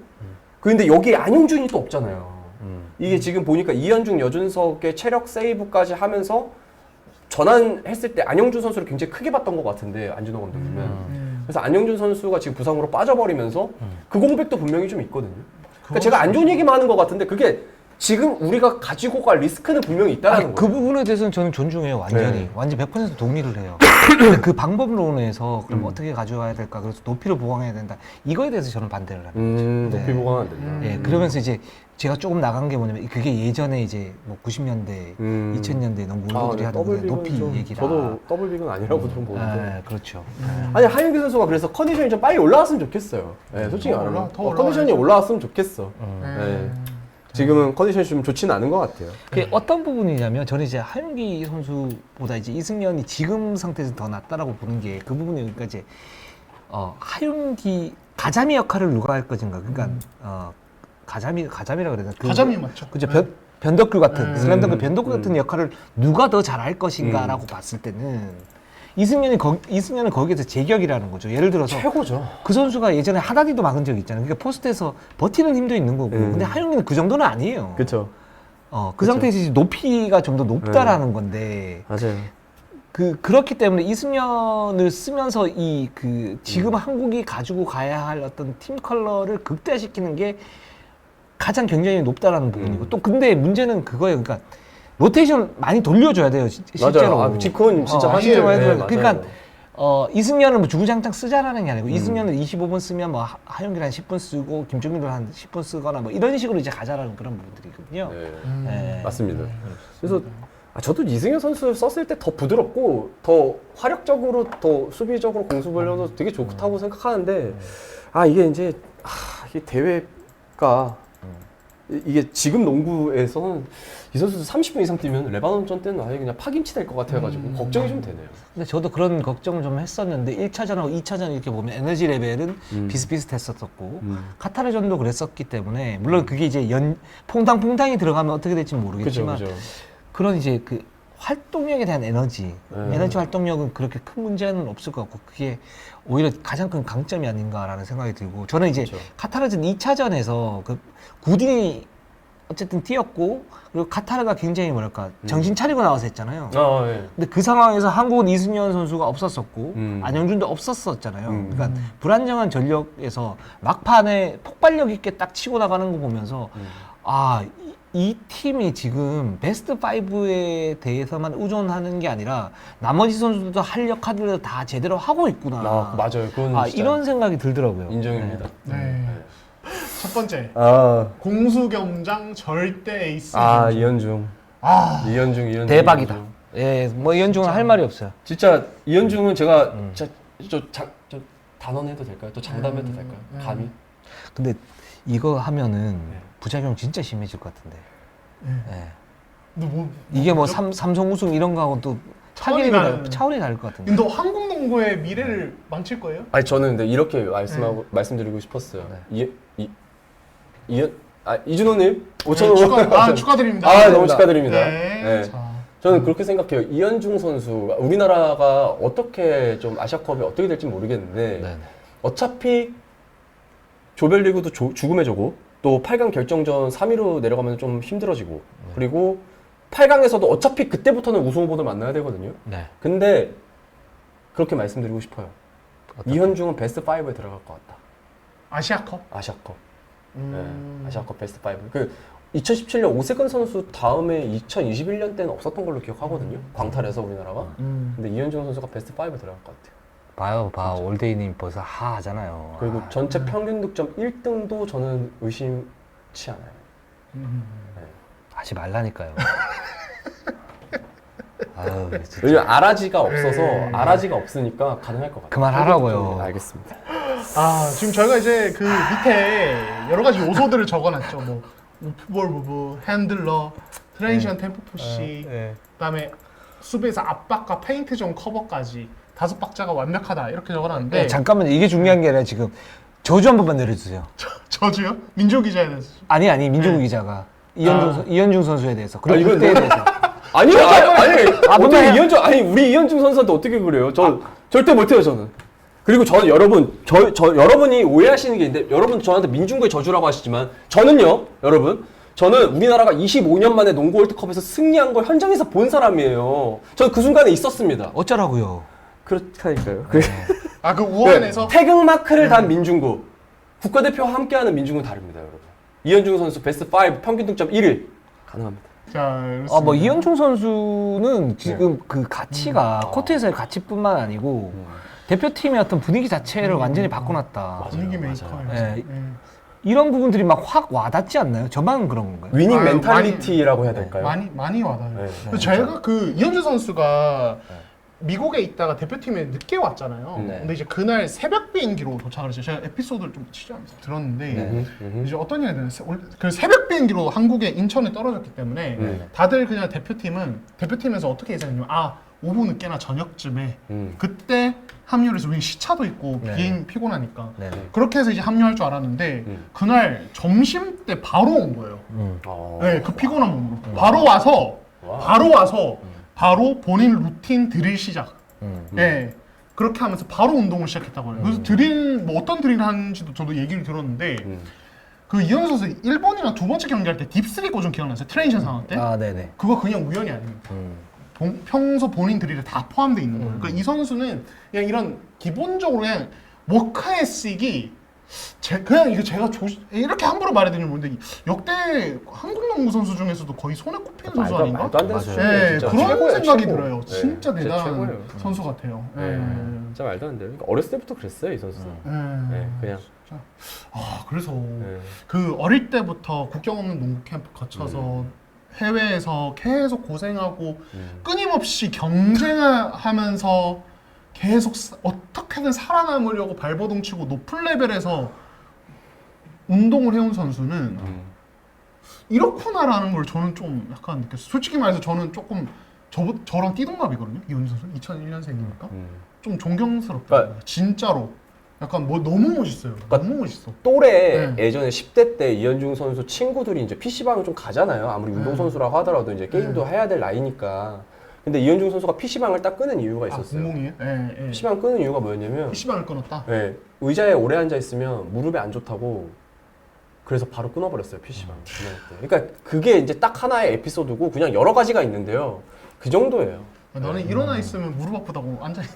S1: 근데 여기에 안용준이 또 없잖아요. 이게 지금 보니까 이현중, 여준석의 체력 세이브까지 하면서 전환했을 때 안영준 선수를 굉장히 크게 봤던 것 같은데 안준호 감독님은. 그래서 안영준 선수가 지금 부상으로 빠져버리면서 그 공백도 분명히 좀 있거든요. 그러니까 제가 안 좋은 얘기만 하는 것 같은데 그게 지금 우리가 가지고 갈 리스크는 분명히 있다는
S3: 아니,
S1: 거예요.
S3: 그 부분에 대해서는 저는 존중해요. 완전히.
S1: 네.
S3: 완전 100% 동의를 해요. 근데 그 방법론에서 그럼 어떻게 가져와야 될까? 그래서 높이를 보강해야 된다. 이거에 대해서 저는 반대를 합니다.
S1: 높이 보강 안 된다.
S3: 예, 그러면서 이제 제가 조금 나간 게 뭐냐면 그게 예전에 이제 뭐 90년대, 2000년대 농구들이 하던 그 높이 얘기라.
S1: 저도 더블빅은 아니라고 좀 보는데.
S3: 예, 그렇죠.
S1: 아니 하윤기 선수가 그래서 컨디션이 좀 빨리 올라왔으면 좋겠어요. 예, 솔직히
S2: 더
S1: 말하면
S2: 더
S1: 컨디션이
S2: 올라와야죠.
S1: 올라왔으면 좋겠어.
S2: 네.
S1: 예. 지금은 컨디션이 좀 좋지는 않은 것 같아요.
S3: 그게 어떤 부분이냐면 저는 이제 하윤기 선수보다 이제 이승현이 지금 상태에서 더 낫다라고 보는 게 그 부분이 그러니까 이제 하윤기 가자미 역할을 누가 할 것인가 그러니까 가자미라 그래야 되나?
S2: 가자미 맞죠?
S3: 그죠. 변덕규 같은 슬램덩크 변덕규
S1: 음.
S3: 같은 역할을 누가 더 잘할 것인가라고 봤을 때는 이승현은 거기에서 제격이라는 거죠. 예를 들어서
S1: 최고죠.
S3: 그 선수가 예전에 하다디도 막은 적이 있잖아요. 그러니까 포스트에서 버티는 힘도 있는 거고. 근데 하영이는 그 정도는 아니에요.
S1: 그렇죠.
S3: 그
S1: 그쵸.
S3: 상태에서 이제 높이가 좀 더 높다라는 건데.
S1: 맞아요.
S3: 그렇기 때문에 이승현을 쓰면서 지금 한국이 가지고 가야 할 어떤 팀 컬러를 극대화시키는 게 가장 경쟁력이 높다라는 부분이고 또 근데 문제는 그거예요. 그러니까 로테이션 많이 돌려줘야 돼요. 실제로.
S1: 맞아요. 그건 진짜
S3: 실제로
S1: 맞아요.
S3: 해야 돼요.
S1: 네,
S3: 그러니까
S1: 맞아요.
S3: 이승현은 뭐 주구장창 쓰자라는 게 아니고 이승현은 25분 쓰면 뭐 하영기를 한 10분 쓰고 김종민도 한 10분 쓰거나 뭐 이런 식으로 이제 가자라는 그런 부분들이거든요.
S1: 네.
S3: 네.
S1: 맞습니다. 그래서 저도 이승현 선수 썼을 때 더 부드럽고 더 화력적으로 더 수비적으로 공수를 해도 되게 좋다고 생각하는데 이게 이제 이게 대회가 이게 지금 농구에서는 이 선수도 30분 이상 뛰면 레바논전 때는 아예 그냥 파김치 될 것 같아가지고 걱정이 좀 되네요.
S3: 근데 저도 그런 걱정을 좀 했었는데 1차전하고 2차전 이렇게 보면 에너지 레벨은 비슷비슷했었고 카타르전도 그랬었기 때문에 물론 그게 이제 퐁당퐁당이 들어가면 어떻게 될지 모르겠지만
S1: 그죠.
S3: 그런 이제 그 활동력에 대한 에너지 활동력은 그렇게 큰 문제는 없을 것 같고 그게 오히려 가장 큰 강점이 아닌가라는 생각이 들고 저는 이제
S1: 그렇죠.
S3: 카타르전 2차전에서 그 구딘이 어쨌든 뛰었고 그리고 카타르가 굉장히 뭐랄까 정신 차리고 나와서 했잖아요.
S1: 예.
S3: 근데 그 상황에서 한국은 이승현 선수가 없었었고 안영준도 없었었잖아요. 그러니까 불안정한 전력에서 막판에 폭발력 있게 딱 치고 나가는 거 보면서 이 팀이 지금 베스트 5에 대해서만 의존하는 게 아니라 나머지 선수들도 할 역할을 다 제대로 하고 있구나.
S1: 맞아요. 그건 진짜
S3: 이런 생각이 들더라고요.
S1: 인정입니다.
S2: 네. 첫 번째
S1: 아,
S2: 공수겸장 절대 에이스.
S1: 이현중. 이현중.
S3: 대박이다. 예, 뭐 이현중은 할 말이 없어요.
S1: 진짜 이현중은 제가 저 단언해도 될까요? 또 장담해도 될까요? 감히?
S3: 근데 이거 하면은 부작용 진짜 심해질 것 같은데. 예.
S2: 너
S3: 이게 뭐 삼성 우승 이런 거하고 또 차원이 다를 것 같은데.
S2: 너 한국 농구의 미래를 망칠 거예요?
S1: 저는 근데 이렇게 말씀드리고 싶었어요. 이준호님 5,000원
S2: 축하드립니다.
S1: 너무 축하드립니다.
S2: 네.
S1: 네.
S2: 자.
S1: 저는 그렇게 생각해요. 이현중 선수가 우리나라가 어떻게 좀 아시아컵이 어떻게 될지 모르겠는데
S3: 네네.
S1: 어차피 조별리그도 죽음의 조고 또 8강 결정전 3위로 내려가면 좀 힘들어지고 그리고 8강에서도 어차피 그때부터는 우승 후보들 만나야 되거든요.
S3: 네.
S1: 근데 그렇게 말씀드리고 싶어요. 이현중은 베스트 5에 들어갈 것 같다.
S2: 아시아컵?
S1: 아시아컵. 네, 아시아컵 베스트 5. 2017년 오세근 선수 다음에 2021년 때는 없었던 걸로 기억하거든요. 광탈에서 우리나라가. 근데 이현중 선수가 베스트 5에 들어갈 것 같아요.
S3: 봐. 올데이님 벌써 하잖아요.
S1: 그리고 전체 평균 득점 1등도 저는 의심치 않아요.
S3: 하지 말라니까요. 아유, 진짜.
S1: 왜냐면 아라지가 없어서 아라지가 없으니까 가능할 것 같아요.
S3: 그만하라고요.
S1: 네, 알겠습니다.
S2: 지금 저희가 이제 그 밑에 여러 가지 요소들을 적어놨죠. 뭐 오프볼 무브, 핸들러, 트랜지션 템포 푸시, 그다음에 수비에서 압박과 페인트 존 커버까지 5박자가 완벽하다 이렇게 적어놨는데
S3: 잠깐만 이게 중요한 게 아니라 지금 저주 한 번만 내려주세요.
S2: 저주요? 민조 기자에 대해서.
S3: 아니 민종우 기자가 이현중 선수에 대해서 그리고
S1: 이건
S3: 그때에 대해서.
S1: 아니 어떻게
S3: 해요.
S1: 이현중 우리 이현중 선수한테 어떻게 그래요? 절대 못해요 저는. 그리고 저는 여러분이 오해하시는 게 있는데 여러분 저한테 민중구의 저주라고 하시지만 저는요 여러분 저는 우리나라가 25년 만에 농구 월드컵에서 승리한 걸 현장에서 본 사람이에요. 저는 그 순간에 있었습니다.
S3: 어쩌라고요?
S1: 그렇다니까요.
S2: 그 우한에서
S1: 태극마크를 단 민중구 국가대표와 함께하는 민중구는 다릅니다 여러분. 이현중 선수 베스트 5 평균 득점 1위 가능합니다.
S2: 자,
S3: 뭐 이현중 선수는 지금 그 가치가 코트에서의 가치뿐만 아니고 대표팀의 어떤 분위기 자체를 완전히 바꿔놨다.
S2: 분위기 메이커예요.
S3: 네. 이런 부분들이 막 확 와닿지 않나요? 저만 그런 건가요?
S1: 위닝 멘탈리티라고 해야 될까요?
S2: 많이 와닿아요.
S1: 네.
S2: 제가 그 이현주 선수가 미국에 있다가 대표팀에 늦게 왔잖아요.
S3: 네.
S2: 근데 이제 그날 새벽 비행기로 도착을 했어요. 제가 에피소드를 좀 취재하면서 들었는데 이제 어떤 얘기냐면 그 새벽 비행기로 한국에 인천에 떨어졌기 때문에 다들 그냥 대표팀에서 어떻게 예상했냐면 5분 늦게나 저녁쯤에 그때 합류를 해서 시차도 있고 비행 피곤하니까 그렇게 해서 이제 합류할 줄 알았는데 그날 점심 때 바로 온 거예요. 네, 그 피곤한 몸으로 바로 와서 바로 본인 루틴 드릴 시작. 네. 그렇게 하면서 바로 운동을 시작했다고 해요. 그래서 드릴 뭐 어떤 드릴을 하는지도 저도 얘기를 들었는데 그 이현수 선수 일본이랑 두 번째 경기할 때 딥3 꽂은 기억나세요? 트레이닝 상황 때?
S3: 아, 네네.
S2: 그거 그냥 우연이 아닙니다. 평소 본인 드릴에 다 포함되어 있는 거예요. 그러니까 이 선수는 그냥 이런 기본적으로 그냥 워크 에식이 그냥 이거 제가 이렇게 함부로 말해드리면 모르는데 역대 한국 농구 선수 중에서도 거의 손에 꼽히는 선수 아닌가?
S1: 말도 안 되는
S3: 맞아요.
S1: 수준이에요.
S2: 네,
S1: 진짜.
S2: 그런
S1: 최고예요,
S2: 생각이
S1: 최고.
S2: 들어요.
S1: 네,
S2: 진짜 대단한
S1: 최고예요.
S2: 선수 같아요.
S1: 네. 진짜 말도 안 돼요. 그러니까 어렸을 때부터 그랬어요, 이 선수는. 네, 그냥.
S2: 아 그래서
S1: 네.
S2: 그 어릴 때부터 국경 없는 농구 캠프 거쳐서 해외에서 계속 고생하고 끊임없이 경쟁하면서 계속 어떻게든 살아남으려고 발버둥 치고 높은 레벨에서 운동을 해온 선수는 이렇구나라는 걸 저는 좀 약간 느꼈어요. 솔직히 말해서 저는 조금 저랑 띠동갑이거든요. 이현주 선수 2001년생이니까 좀 존경스럽다. 진짜로 약간 뭐 너무 멋있어요. 너무 멋있어.
S1: 또래 예전에 10대 때 이현중 선수 친구들이 이제 PC방을 좀 가잖아요. 아무리 운동선수라고 하더라도 이제 게임도 해야 될 나이니까. 근데 이현중 선수가 PC방을 딱 끄는 이유가 있었어요.
S2: 공공이에요? 예.
S1: PC방 끄는 이유가 뭐였냐면
S2: PC방을 끊었다?
S1: 네, 의자에 오래 앉아 있으면 무릎에 안 좋다고 그래서 바로 끊어버렸어요, PC방. 그러니까 그게 이제 딱 하나의 에피소드고 그냥 여러 가지가 있는데요. 그 정도예요.
S2: 너는 일어나 있으면 무릎 아프다고 앉아 있.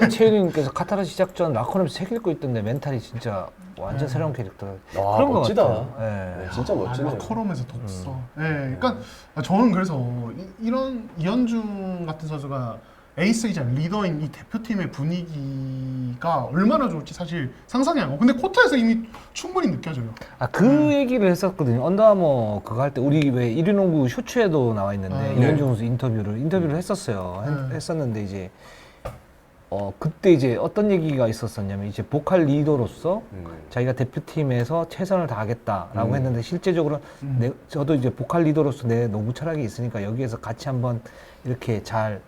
S3: 최윤님께서 카타르 시작 전 라커룸에서 책 읽고 있던데 멘탈이 진짜 완전 새로운 캐릭터.
S1: 와,
S3: 그런 거
S1: 멋지다.
S3: 같아요. 네.
S1: 네, 진짜 멋지네요.
S2: 커럼에서 덥어. 네, 그러니까 저는 그래서 이런 이현중 같은 선수가 에이스이자 리더인 이 대표팀의 분위기가 얼마나 좋을지 사실 상상이 안 가고. 근데 코트에서 이미 충분히 느껴져요.
S3: 아, 그 얘기를 했었거든요. 언더아머 그거 할 때 우리 왜 1위 농구 쇼츠에도 나와 있는데 이현중 선수 인터뷰를 했었어요. 했었는데 이제 그때 이제 어떤 얘기가 있었었냐면 이제 보컬 리더로서 자기가 대표팀에서 최선을 다하겠다라고 했는데 실제적으로 저도 이제 보컬 리더로서 내 농구 철학이 있으니까 여기에서 같이 한번 이렇게 잘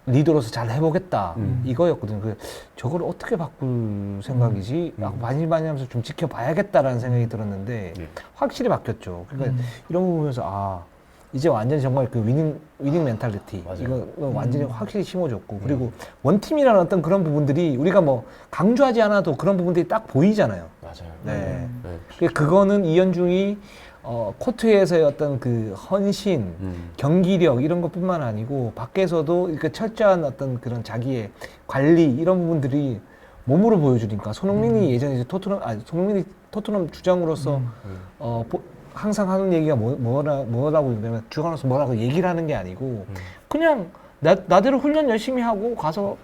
S3: 리더로서 잘 해보겠다 이거였거든요. 저걸 어떻게 바꿀 생각이지? 많이 하면서 좀 지켜봐야겠다라는 생각이 들었는데 확실히 바뀌었죠. 그러니까 이런 거 보면서 이제 완전히 정말 그 위닝 멘탈리티 이거 완전히 확실히 심어줬고 그리고 원팀이라는 어떤 그런 부분들이 우리가 뭐 강조하지 않아도 그런 부분들이 딱 보이잖아요.
S1: 맞아요.
S3: 네. 그거는 이현중이 코트에서의 어떤 그 헌신, 경기력 이런 것뿐만 아니고 밖에서도 이렇게 철저한 어떤 그런 자기의 관리 이런 부분들이 몸으로 보여주니까 손흥민이 예전에 이제 손흥민이 토트넘 주장으로서 항상 하는 얘기가 뭐라고 그러냐면 주관으로서 뭐라고 얘기를 하는 게 아니고 그냥 나대로 훈련 열심히 하고 가서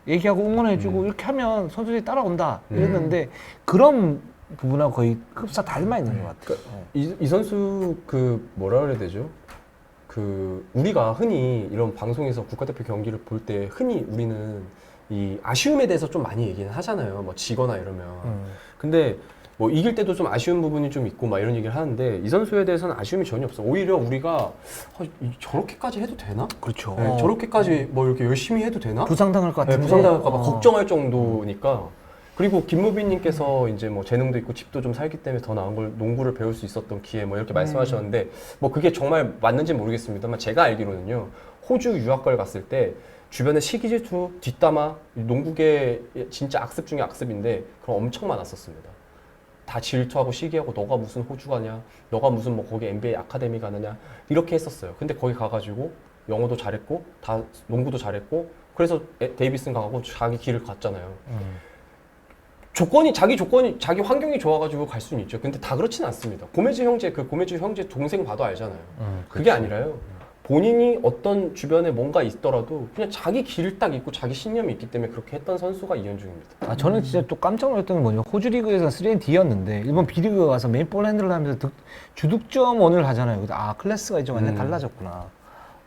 S3: 얘기하고 응원해주고 이렇게 하면 선수들이 따라온다 이랬는데 그런 부분하고 거의 흡사 닮아 있는 것 같아요.
S1: 그러니까 이 선수 그 뭐라 그래야 되죠? 그 우리가 흔히 이런 방송에서 국가대표 경기를 볼 때 흔히 우리는 이 아쉬움에 대해서 좀 많이 얘기는 하잖아요. 뭐 지거나 이러면. 근데 뭐 이길 때도 좀 아쉬운 부분이 좀 있고 막 이런 얘기를 하는데 이 선수에 대해서는 아쉬움이 전혀 없어. 오히려 우리가 저렇게까지 해도 되나?
S3: 그렇죠.
S1: 네, 저렇게까지 뭐 이렇게 열심히 해도 되나?
S3: 부상당할 것 같은데.
S1: 네, 부상당할까 봐 걱정할 정도니까. 그리고 김무빈님께서 이제 뭐 재능도 있고 집도 좀 살기 때문에 더 나은 걸 농구를 배울 수 있었던 기회 뭐 이렇게 말씀하셨는데 뭐 그게 정말 맞는지 모르겠습니다만 제가 알기로는요 호주 유학을 갔을 때 주변에 시기 질투, 뒷담화, 농구계 진짜 악습 중에 악습인데 그런 엄청 많았었습니다. 다 질투하고 시기하고 너가 무슨 호주 가냐, 너가 무슨 뭐 거기 NBA 아카데미 가느냐 이렇게 했었어요. 근데 거기 가가지고 영어도 잘했고 다 농구도 잘했고 그래서 데이비슨 가고 자기 길을 갔잖아요. 자기 환경이 좋아가지고 갈 수는 있죠. 근데 다 그렇진 않습니다. 고메즈 형제 동생 봐도 알잖아요. 그게 아니라요. 본인이 어떤 주변에 뭔가 있더라도 그냥 자기 길 딱 있고 자기 신념이 있기 때문에 그렇게 했던 선수가 이현중입니다.
S3: 저는 진짜 또 깜짝 놀랐던 게 뭐냐면 호주 리그에서는 3&D였는데 일본 B리그 가서 메인 볼 핸들을 하면서 주득점원을 하잖아요. 클래스가 이제 완전 달라졌구나.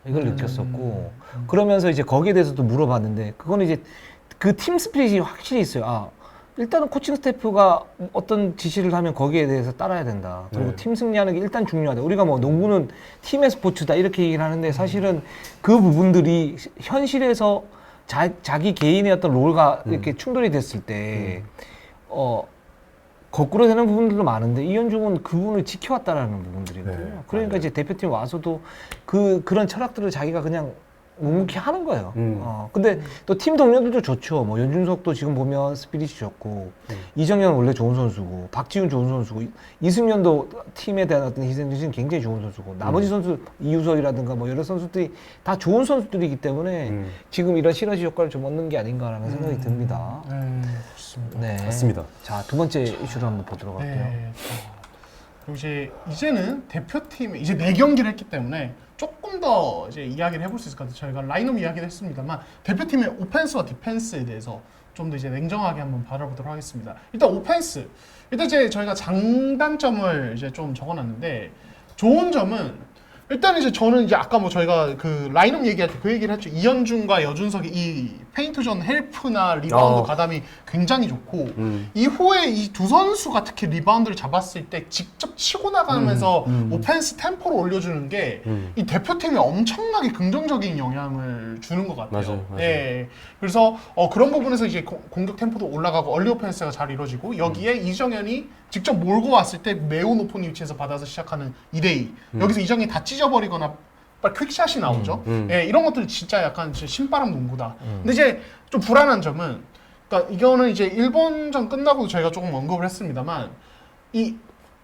S3: 이걸 느꼈었고 그러면서 이제 거기에 대해서도 물어봤는데 그거는 이제 그 팀 스피릿이 확실히 있어요. 일단은 코칭 스태프가 어떤 지시를 하면 거기에 대해서 따라야 된다. 그리고 팀 승리하는 게 일단 중요하다. 우리가 뭐 농구는 팀의 스포츠다 이렇게 얘기를 하는데 사실은 그 부분들이 현실에서 자기 개인의 어떤 롤과 이렇게 충돌이 됐을 때 거꾸로 되는 부분들도 많은데 이현중은 그분을 지켜왔다라는 부분들이거든요.
S1: 네,
S3: 그러니까
S1: 맞아요.
S3: 이제 대표팀 와서도 그런 철학들을 자기가 그냥 묵묵히 하는 거예요. 근데 또 팀 동료들도 좋죠. 뭐 연준석도 지금 보면 스피릿이 좋고 이정현 원래 좋은 선수고 박지훈 좋은 선수고 이승현도 팀에 대한 어떤 희생정신 굉장히 좋은 선수고 나머지 선수 이유석이라든가 뭐 여러 선수들이 다 좋은 선수들이기 때문에 지금 이런 시너지 효과를 좀 얻는 게 아닌가라는 생각이 듭니다.
S2: 좋습니다.
S3: 네.
S1: 맞습니다.
S3: 자, 두 번째 이슈를 한번 보도록 할게요.
S2: 네. 그리고 이제는 대표팀 이제 4경기를 했기 때문에 조금 더 이제 이야기를 해볼 수 있을 것 같아요. 저희가 라인업 이야기를 했습니다만 대표팀의 오펜스와 디펜스에 대해서 좀 더 이제 냉정하게 한번 바라보도록 하겠습니다. 일단 오펜스. 일단 이제 저희가 장단점을 이제 좀 적어놨는데 좋은 점은 일단 이제 저는 이제 아까 뭐 저희가 그 라인업 얘기할 때 그 얘기를 했죠. 이현중과 여준석이 이 페인트전 헬프나 리바운드 가담이 굉장히 좋고 이후에 이 두 선수가 특히 리바운드를 잡았을 때 직접 치고 나가면서 오펜스 템포를 올려주는 게 이 대표팀에 엄청나게 긍정적인 영향을 주는 것 같아요.
S1: 맞아요.
S2: 네. 그래서 그런 부분에서 이제 공격 템포도 올라가고 얼리 오펜스가 잘 이루어지고 여기에 이정현이 직접 몰고 왔을 때 매우 높은 위치에서 받아서 시작하는 2대2 여기서 이정현이 다 찢어버리거나 퀵샷이 나오죠. 예, 이런 것들이 진짜 약간 신바람 농구다. 근데 이제 좀 불안한 점은 그러니까 이거는 이제 일본전 끝나고도 저희가 조금 언급을 했습니다만 이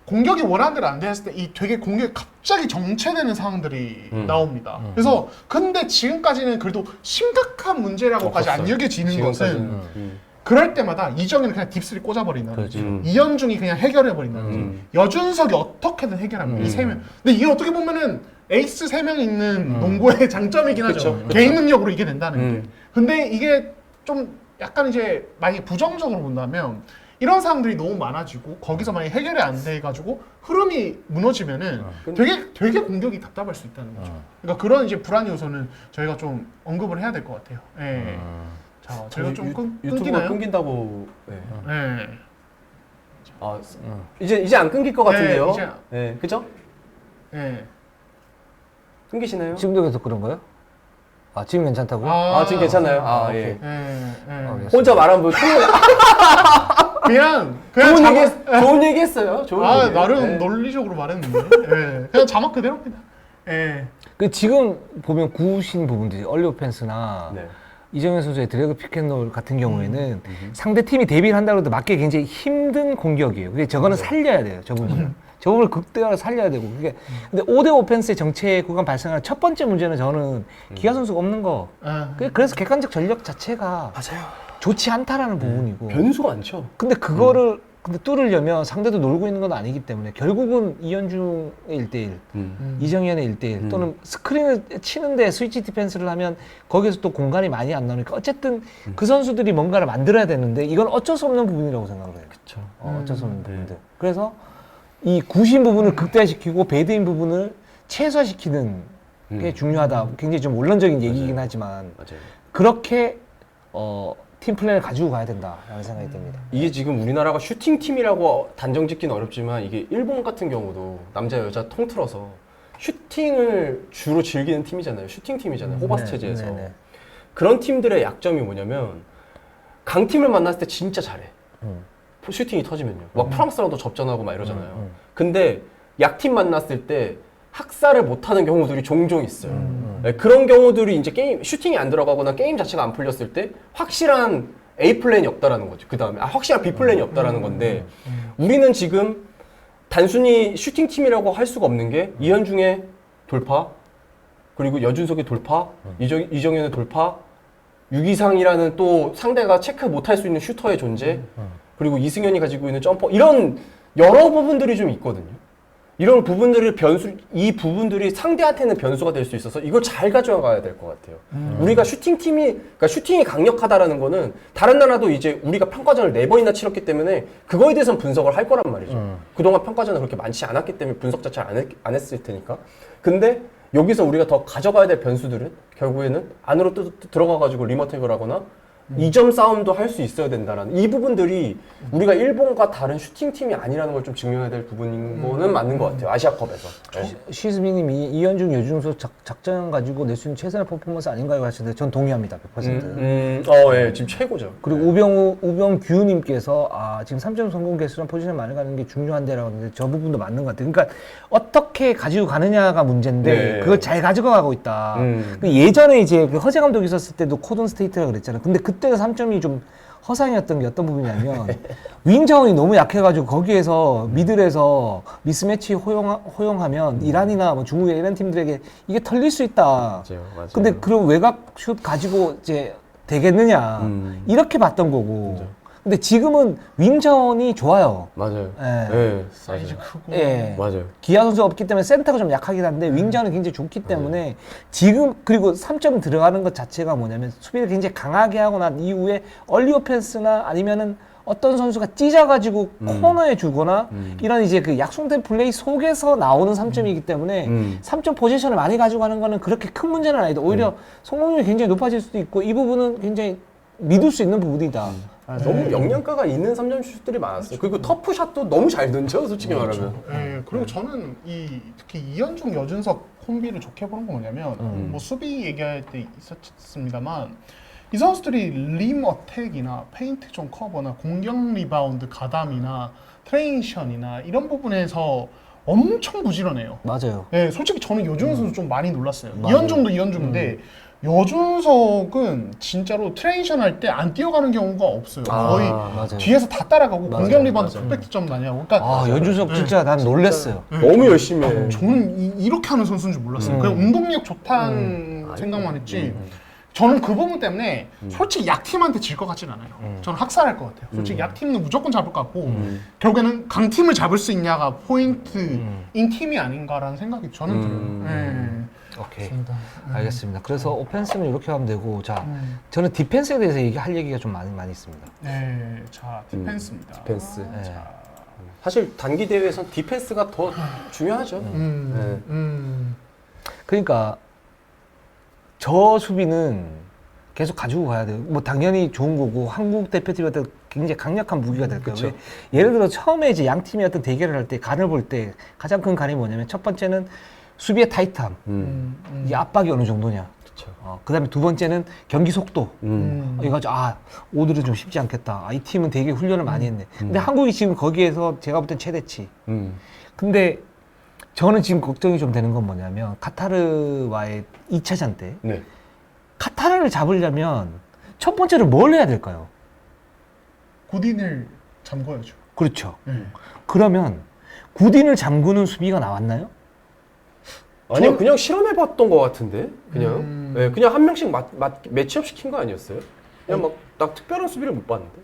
S2: 공격이 원하는 대로 안 됐을 때 이 되게 공격이 갑자기 정체되는 상황들이 나옵니다. 그래서 근데 지금까지는 그래도 심각한 문제라고까지 안
S1: 없었어요.
S2: 여겨지는 것은
S1: 지금까지는.
S2: 그럴 때마다 이정현이 그냥 딥스를 꽂아버린다는
S3: 그렇죠.
S2: 거지. 이현중이 그냥 해결해버린다는 거지. 여준석이 어떻게든 해결합니다. 이 세 명. 근데 이게 어떻게 보면은 에이스 3명 있는 농구의 장점이긴 하죠.
S1: 그쵸.
S2: 개인 능력으로 이게 된다는 게. 근데 이게 좀 약간 이제 만약에 부정적으로 본다면 이런 상황들이 너무 많아지고 거기서 만약에 해결이 안 돼가지고 흐름이 무너지면은 되게 공격이 답답할 수 있다는 거죠. 그러니까 그런 이제 불안 요소는 저희가 좀 언급을 해야 될 것 같아요. 예. 자, 저희가 좀
S1: 유튜브가
S2: 끊기나요?
S1: 끊긴다고. 네.
S2: 네.
S1: 아, 이제 안 끊길 것 같은데요.
S2: 네, 이제-
S1: 네, 그죠?
S2: 네.
S1: 끊기시나요?
S3: 지금도 계속 그런 거예요? 아, 지금 괜찮다고요?
S1: 아, 지금 괜찮아요. 아,
S3: 오케이.
S1: 예.
S3: 알겠습니다.
S1: 혼자 말한 분
S2: 그냥
S1: 좋은 얘기 했어요. 좋은
S2: 아,
S1: 얘기.
S2: 나름
S1: 네.
S2: 논리적으로 말했는데. 예. 그냥 자막 그대로입니다. 예.
S3: 그 지금 보면 구신 부분들이 얼리 오펜스나
S1: 네.
S3: 이정현 선수의 드래그 피켓롤 같은 경우에는 상대 팀이 대비를 한다고 해도 맞기 굉장히 힘든 공격이에요. 근데 저거는 살려야 돼요. 저 부분을. 저 부분을 극대화로 살려야 되고. 그게 근데 5대 오펜스의 정체 구간 발생하는 첫 번째 문제는 저는 기아 선수가 없는 거.
S2: 아,
S3: 그래서 객관적 전력 자체가
S1: 맞아요.
S3: 좋지 않다라는 부분이고.
S1: 변수가 많죠.
S3: 근데 그거를 근데 뚫으려면 상대도 놀고 있는 건 아니기 때문에 결국은 이현중의 1대1, 이정현의 1대1 또는 스크린을 치는데 스위치 디펜스를 하면 거기서 또 공간이 많이 안 나오니까 어쨌든 그 선수들이 뭔가를 만들어야 되는데 이건 어쩔 수 없는 부분이라고 생각을 해요.
S1: 그렇죠.
S3: 어쩔 수 없는 부분들. 그래서 이 구신 부분을 극대화시키고 배드인 부분을 최소화시키는 게 중요하다. 굉장히 좀 원론적인 얘기이긴 하지만
S1: 맞아요.
S3: 그렇게 팀 플랜을 가지고 가야 된다라는 생각이 듭니다.
S1: 이게 지금 우리나라가 슈팅 팀이라고 단정 짓기는 어렵지만 이게 일본 같은 경우도 남자 여자 통틀어서 슈팅을 주로 즐기는 팀이잖아요. 슈팅 팀이잖아요. 호바스
S3: 네,
S1: 체제에서.
S3: 네, 네.
S1: 그런 팀들의 약점이 뭐냐면 강팀을 만났을 때 진짜 잘해. 슈팅이 터지면요. 막 프랑스랑도 접전하고 막 이러잖아요. 근데 약팀 만났을 때 학살을 못하는 경우들이 종종 있어요. 네, 그런 경우들이 이제 슈팅이 안 들어가거나 게임 자체가 안 풀렸을 때 확실한 A 플랜이 없다라는 거죠. 그 다음에 확실한 B 플랜이 없다라는 건데 우리는 지금 단순히 슈팅 팀이라고 할 수가 없는 게 이현중의 돌파, 그리고 여준석의 돌파, 이정현의 돌파, 유기상이라는 또 상대가 체크 못할 수 있는 슈터의 존재, 그리고 이승현이 가지고 있는 점퍼, 이런 여러 부분들이 좀 있거든요. 이런 부분들을 이 부분들이 상대한테는 변수가 될 수 있어서 이걸 잘 가져가야 될 것 같아요. 우리가 그러니까 슈팅이 강력하다라는 거는 다른 나라도 이제 우리가 평가전을 4번이나 치렀기 때문에 그거에 대해서는 분석을 할 거란 말이죠. 그동안 평가전은 그렇게 많지 않았기 때문에 분석 자체를 안 했을 테니까. 근데 여기서 우리가 더 가져가야 될 변수들은 결국에는 안으로 또 들어가가지고 리머텍을 하거나 2점 싸움도 할 수 있어야 된다라는 이 부분들이 우리가 일본과 다른 슈팅팀이 아니라는 걸 좀 증명해야 될 부분인 거는 맞는 것 같아요. 아시아컵에서. 네.
S3: 시즈미님이 이현중 여준석 작전 가지고 낼 수 있는 최선의 퍼포먼스 아닌가요 하시는데 전 동의합니다. 100%.
S1: 예, 지금 최고죠.
S3: 그리고 우병규님께서 지금 3점 성공 개수랑 포지션 많이 가는 게 중요한데라고 하는데 저 부분도 맞는 것 같아요. 그러니까 어떻게 가지고 가느냐가 문제인데
S1: 네.
S3: 그걸 잘 가지고 가고 있다. 그 예전에 이제 그 허재 감독 있었을 때도 코든 스테이트라고 그랬잖아요. 근데 그때가 3점이 좀 허상이었던 게 어떤 부분이냐면 윙 자원이 너무 약해가지고 거기에서 미들에서 미스매치 허용하면 이란이나 뭐 중국의 이런 팀들에게 이게 털릴 수 있다.
S1: 맞아요.
S3: 근데 그런 외곽 슛 가지고 이제 되겠느냐 이렇게 봤던 거고.
S1: 맞아.
S3: 근데 지금은 윙 자원이 좋아요.
S1: 맞아요.
S3: 예.
S1: 네,
S2: 사이즈 크고.
S3: 예.
S1: 맞아요.
S3: 기아 선수가 없기 때문에 센터가 좀 약하긴 한데 윙 자원이 굉장히 좋기 때문에 지금 그리고 3점 들어가는 것 자체가 뭐냐면 수비를 굉장히 강하게 하고 난 이후에 얼리 오펜스나 아니면은 어떤 선수가 찢어가지고 코너에 주거나 이런 이제 그 약속된 플레이 속에서 나오는 3점이기 때문에 3점 포지션을 많이 가지고 가는 거는 그렇게 큰 문제는 아니다. 오히려 성공률이 굉장히 높아질 수도 있고 이 부분은 굉장히 믿을 수 있는 부분이다.
S1: 너무 영양가가 있는 3점 슛들이 많았어요. 그리고 터프샷도 너무 잘 던져, 솔직히 말하면.
S2: 예, 그리고 저는 특히 이현중 여준석 콤비를 좋게 보는 건 뭐냐면 뭐 수비 얘기할 때 있었습니다만 이 선수들이 림 어택이나 페인트 존 커버나 공격 리바운드 가담이나 트레인션이나 이런 부분에서 엄청 부지런해요.
S3: 맞아요.
S2: 예, 솔직히 저는 여준석 선수 좀 많이 놀랐어요.
S3: 맞아요.
S2: 이현중도 이현중인데 여준석은 진짜로 트레이션 할 때 안 뛰어가는 경우가 없어요. 거의
S3: 맞아요.
S2: 뒤에서 다 따라가고
S3: 맞아요.
S2: 공격 리바운드
S1: 맞아요.
S2: 퍼펙트 점 나냐고. 그러니까
S3: 연준석 진짜 난 놀랬어요.
S1: 너무 열심히 해.
S2: 저는 이렇게 하는 선수인 줄 몰랐어요. 그냥 운동력 좋다는 생각만 했지. 저는 그 부분 때문에 솔직히 약팀한테 질 것 같진 않아요. 저는 학살할 것 같아요. 솔직히 약팀은 무조건 잡을 것 같고 결국에는 강팀을 잡을 수 있냐가 포인트인 팀이 아닌가라는 생각이 저는 들어요. 네.
S3: 오케이.
S2: 맞습니다.
S3: 알겠습니다. 그래서 오펜스는 이렇게 하면 되고, 자, 저는 디펜스에 대해서 할 얘기가 좀 많이 있습니다.
S2: 네, 자 디펜스입니다.
S1: 디펜스.
S3: 네.
S2: 자,
S1: 사실 단기 대회에선 디펜스가 더 중요하죠.
S3: 그러니까 저 수비는 계속 가지고 가야 돼요. 뭐 당연히 좋은 거고 한국 대표팀한테 굉장히 강력한 무기가 될 거예요.
S1: 그쵸.
S3: 왜? 예를 들어 처음에 이제 양 팀이 어떤 대결을 할 때 간을 볼 때 가장 큰 간이 뭐냐면 첫 번째는 수비의 타이트함, 이 압박이 어느 정도냐.
S1: 그쵸.
S3: 그다음에 두 번째는 경기 속도. 이거 오늘은 좀 쉽지 않겠다. 이 팀은 되게 훈련을 많이 했네. 근데 한국이 지금 거기에서 제가 볼 땐 최대치. 근데 저는 지금 걱정이 좀 되는 건 뭐냐면 카타르와의 2차전 때
S1: 네.
S3: 카타르를 잡으려면 첫 번째로 뭘 해야 될까요?
S2: 고딘을 잠궈야죠.
S3: 그렇죠. 그러면 구딘을 잠그는 수비가 나왔나요?
S1: 아니요, 그냥 실험해봤던 것 같은데, 그냥. 네, 그냥 한 명씩 매치업 시킨 거 아니었어요? 그냥 딱 특별한 수비를 못 봤는데.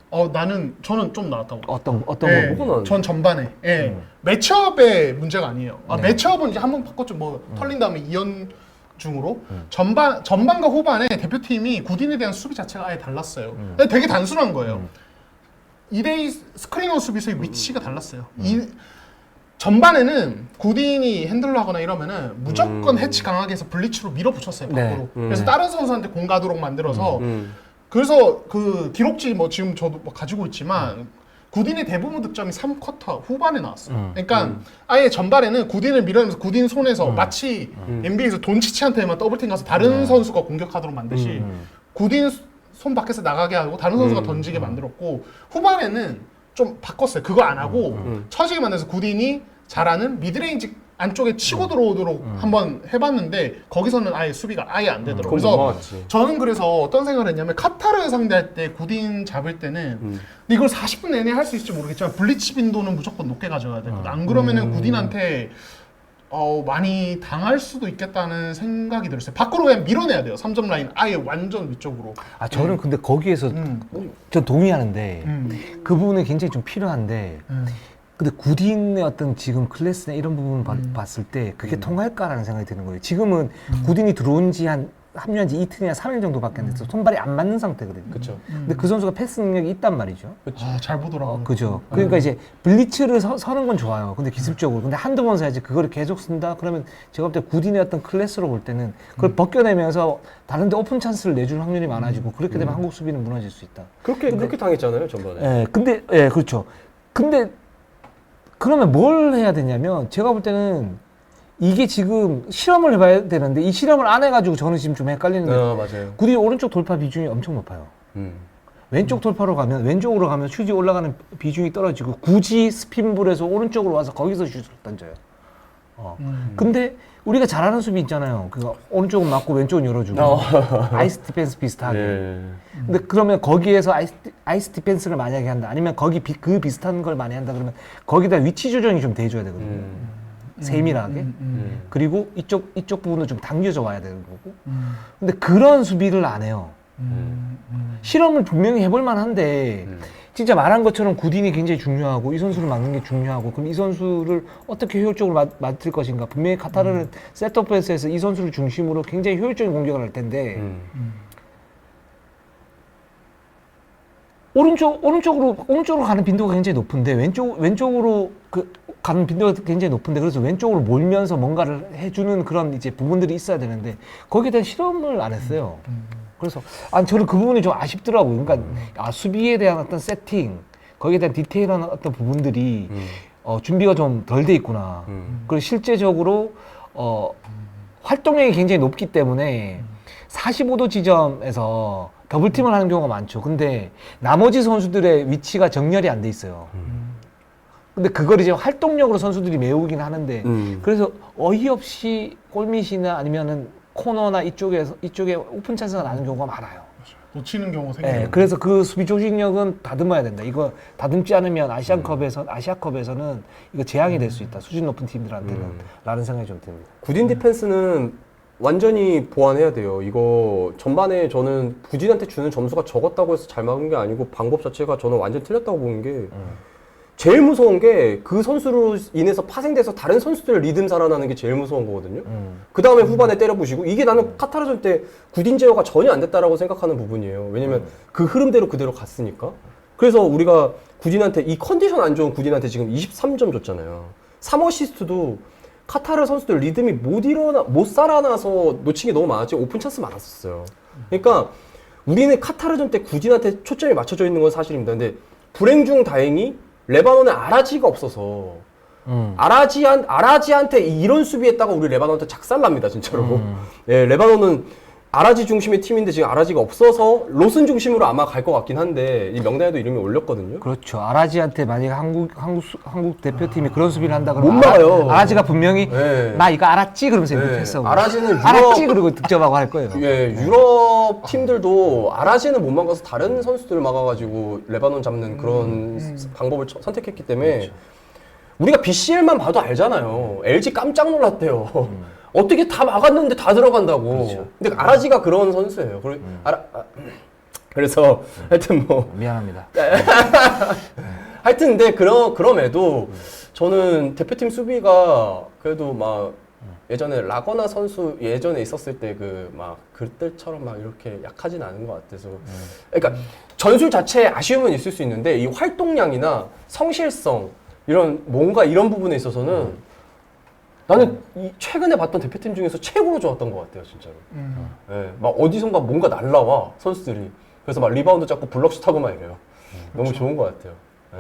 S2: 저는 좀 나왔다고.
S3: 어떤
S2: 네,
S1: 뭐가 나왔는데?
S2: 전 전반에. 예. 매치업의 문제가 아니에요. 매치업은 이제 한 번 바꿨죠. 뭐 털린 다음에 이현중으로. 전반과 후반에 대표팀이 구딘에 대한 수비 자체가 아예 달랐어요. 되게 단순한 거예요. 2대2 스크린어 수비수의 위치가 달랐어요. 전반에는 구딘이 핸들러 하거나 이러면은 무조건 해치 강하게 해서 블리츠로 밀어붙였어요,
S3: 네.
S2: 밖으로. 그래서 다른 선수한테 공 가도록 만들어서 그래서 그 기록지 뭐 지금 저도 뭐 가지고 있지만 구딘의 대부분 득점이 3쿼터 후반에 나왔어요. 그러니까 아예 전반에는 구딘을 밀어내면서 구딘 손에서 마치 NBA에서 돈치치한테만 더블팀 가서 다른 선수가 공격하도록 만드시 구딘 손 밖에서 나가게 하고 다른 선수가 던지게 만들었고 후반에는 좀 바꿨어요. 그거 안 하고 처지게 만들어서 구딘이 잘하는 미드레인지 안쪽에 치고 들어오도록 한번 해봤는데 거기서는 아예 수비가 아예 안 되더라고요. 그래서
S1: 넘어갔지.
S2: 저는 그래서 어떤 생각을 했냐면 카타르 상대할 때 구딘 잡을 때는 근데 이걸 40분 내내 할 수 있을지 모르겠지만 블리치 빈도는 무조건 높게 가져가야 되거든. 안 그러면은 구딘한테 많이 당할 수도 있겠다는 생각이 들었어요. 밖으로 그냥 밀어내야 돼요. 3점 라인 아예 완전 위쪽으로.
S3: 저는 근데 거기에서 전 동의하는데 그 부분은 굉장히 좀 필요한데 근데 구딘의 어떤 지금 클래스나 이런 부분 봤을 때 그게 통할까라는 생각이 드는 거예요. 지금은 구딘이 들어온 지 한 합류한 지 이틀이나 3일 정도밖에 안 됐어. 손발이 안 맞는 상태거든요.
S1: 그렇죠.
S3: 근데 그 선수가 패스 능력이 있단 말이죠.
S2: 잘 보더라고요.
S3: 그죠. 그러니까 이제 블리츠를 서는 건 좋아요. 근데 기습적으로. 근데 한두 번 써야지. 그거를 계속 쓴다? 그러면 제가 볼 때 구딘의 어떤 클래스로 볼 때는 그걸 벗겨내면서 다른데 오픈 찬스를 내줄 확률이 많아지고 그렇게 되면 한국 수비는 무너질 수 있다.
S1: 그렇게 당했잖아요, 전반에.
S3: 그렇죠. 근데 그러면 뭘 해야 되냐면 제가 볼 때는 이게 지금 실험을 해봐야 되는데 이 실험을 안 해가지고 저는 지금 좀 헷갈리는데
S1: 맞아요.
S3: 구디 오른쪽 돌파 비중이 엄청 높아요. 왼쪽 돌파로 가면 왼쪽으로 가면 슛이 올라가는 비중이 떨어지고 굳이 스핀볼에서 오른쪽으로 와서 거기서 슛을 던져요. 근데 우리가 잘하는 수비 있잖아요. 그거 오른쪽은 막고 왼쪽은 열어주고 아이스 디펜스 비슷하게. 근데 그러면 거기에서 아이스 디펜스를 만약에 한다. 아니면 거기 그 비슷한 걸 많이 한다. 그러면 거기다 위치 조정이 좀 돼줘야 되거든요. 세밀하게. 그리고 이쪽 부분도 좀 당겨져 와야 되는 거고. 근데 그런 수비를 안 해요. 실험을 분명히 해볼 만한데 진짜 말한 것처럼 구딘이 굉장히 중요하고 이 선수를 막는 게 중요하고 그럼 이 선수를 어떻게 효율적으로 맡을 것인가. 분명히 카타르는 셋업에서 이 선수를 중심으로 굉장히 효율적인 공격을 할 텐데 오른쪽으로 가는 빈도가 굉장히 높은데 왼쪽으로 가는 빈도가 굉장히 높은데 그래서 왼쪽으로 몰면서 뭔가를 해주는 그런 이제 부분들이 있어야 되는데 거기에 대한 실험을 안 했어요. 그래서 저는 그 부분이 좀 아쉽더라고요. 그러니까 수비에 대한 어떤 세팅, 거기에 대한 디테일한 어떤 부분들이 준비가 좀 덜 돼 있구나. 그리고 실제적으로 활동량이 굉장히 높기 때문에 45도 지점에서 더블팀을 하는 경우가 많죠. 근데 나머지 선수들의 위치가 정렬이 안 돼 있어요. 근데 그걸 이제 활동력으로 선수들이 메우긴 하는데 그래서 어이없이 골밑이나 아니면은 코너나 이쪽에 오픈 찬스가 나는 경우가 많아요.
S2: 놓치는 경우가 생겨요.
S3: 그래서 그 수비 조직력은 다듬어야 된다. 이거 다듬지 않으면 아시아컵에서는 이거 재앙이 될 수 있다. 수준 높은 팀들한테는 라는 생각이 좀 듭니다.
S1: 구딘 디펜스는 완전히 보완해야 돼요. 이거 전반에 저는 구딘한테 주는 점수가 적었다고 해서 잘 막은 게 아니고 방법 자체가 저는 완전 틀렸다고 보는 게 제일 무서운 게 그 선수로 인해서 파생돼서 다른 선수들 리듬 살아나는 게 제일 무서운 거거든요. 그 다음에 후반에 때려부시고 이게 나는 카타르전 때 구딘 제어가 전혀 안 됐다라고 생각하는 부분이에요. 왜냐면 그 흐름대로 그대로 갔으니까. 그래서 우리가 구딘한테 이 컨디션 안 좋은 구딘한테 지금 23점 줬잖아요. 3어시스트도 카타르 선수들 리듬이 못 살아나서 놓친 게 너무 많았지 오픈 찬스 많았었어요. 그러니까 우리는 카타르전 때 구딘한테 초점이 맞춰져 있는 건 사실입니다. 근데 불행 중 다행히 레바논에 아라지가 없어서 아라지한테 이런 수비했다가 우리 레바논한테 작살납니다 진짜로. 네, 레바논은 아라지 중심의 팀인데 지금 아라지가 없어서 로슨 중심으로 아마 갈 것 같긴 한데 이 명단에도 이름이 올렸거든요.
S3: 그렇죠. 아라지한테 만약에 한국 대표팀이 그런 수비를 한다 그러면
S1: 못 막아요.
S3: 아라지가 분명히
S1: 네.
S3: 나 이거 알았지 그러면서
S1: 네.
S3: 했어.
S1: 아라지는
S3: 알았지 그리고 득점하고 할 거예요.
S1: 예, 유럽 팀들도 아라지는 못 막아서 다른 선수들을 막아가지고 레바논 잡는 그런 방법을 선택했기 때문에 우리가 BCL만 봐도 알잖아요. LG 깜짝 놀랐대요. 어떻게 다 막았는데 다 들어간다고.
S3: 그렇죠.
S1: 근데 아라지가 그런 선수예요. 그래서 하여튼 뭐
S3: 미안합니다.
S1: 하여튼 근데 그럼에도 저는 대표팀 수비가 그래도 막 예전에 라거나 선수 예전에 있었을 때 그 막 그들처럼 막 이렇게 약하진 않은 것 같아서 그러니까 전술 자체에 아쉬움은 있을 수 있는데 이 활동량이나 성실성 이런 뭔가 이런 부분에 있어서는 나는 이 최근에 봤던 대표팀 중에서 최고로 좋았던 것 같아요 진짜로. 예, 막 어디선가 뭔가 날라와 선수들이 그래서 막 리바운드 잡고 블럭슛 하고 막 이래요. 너무 좋은 것 같아요. 예.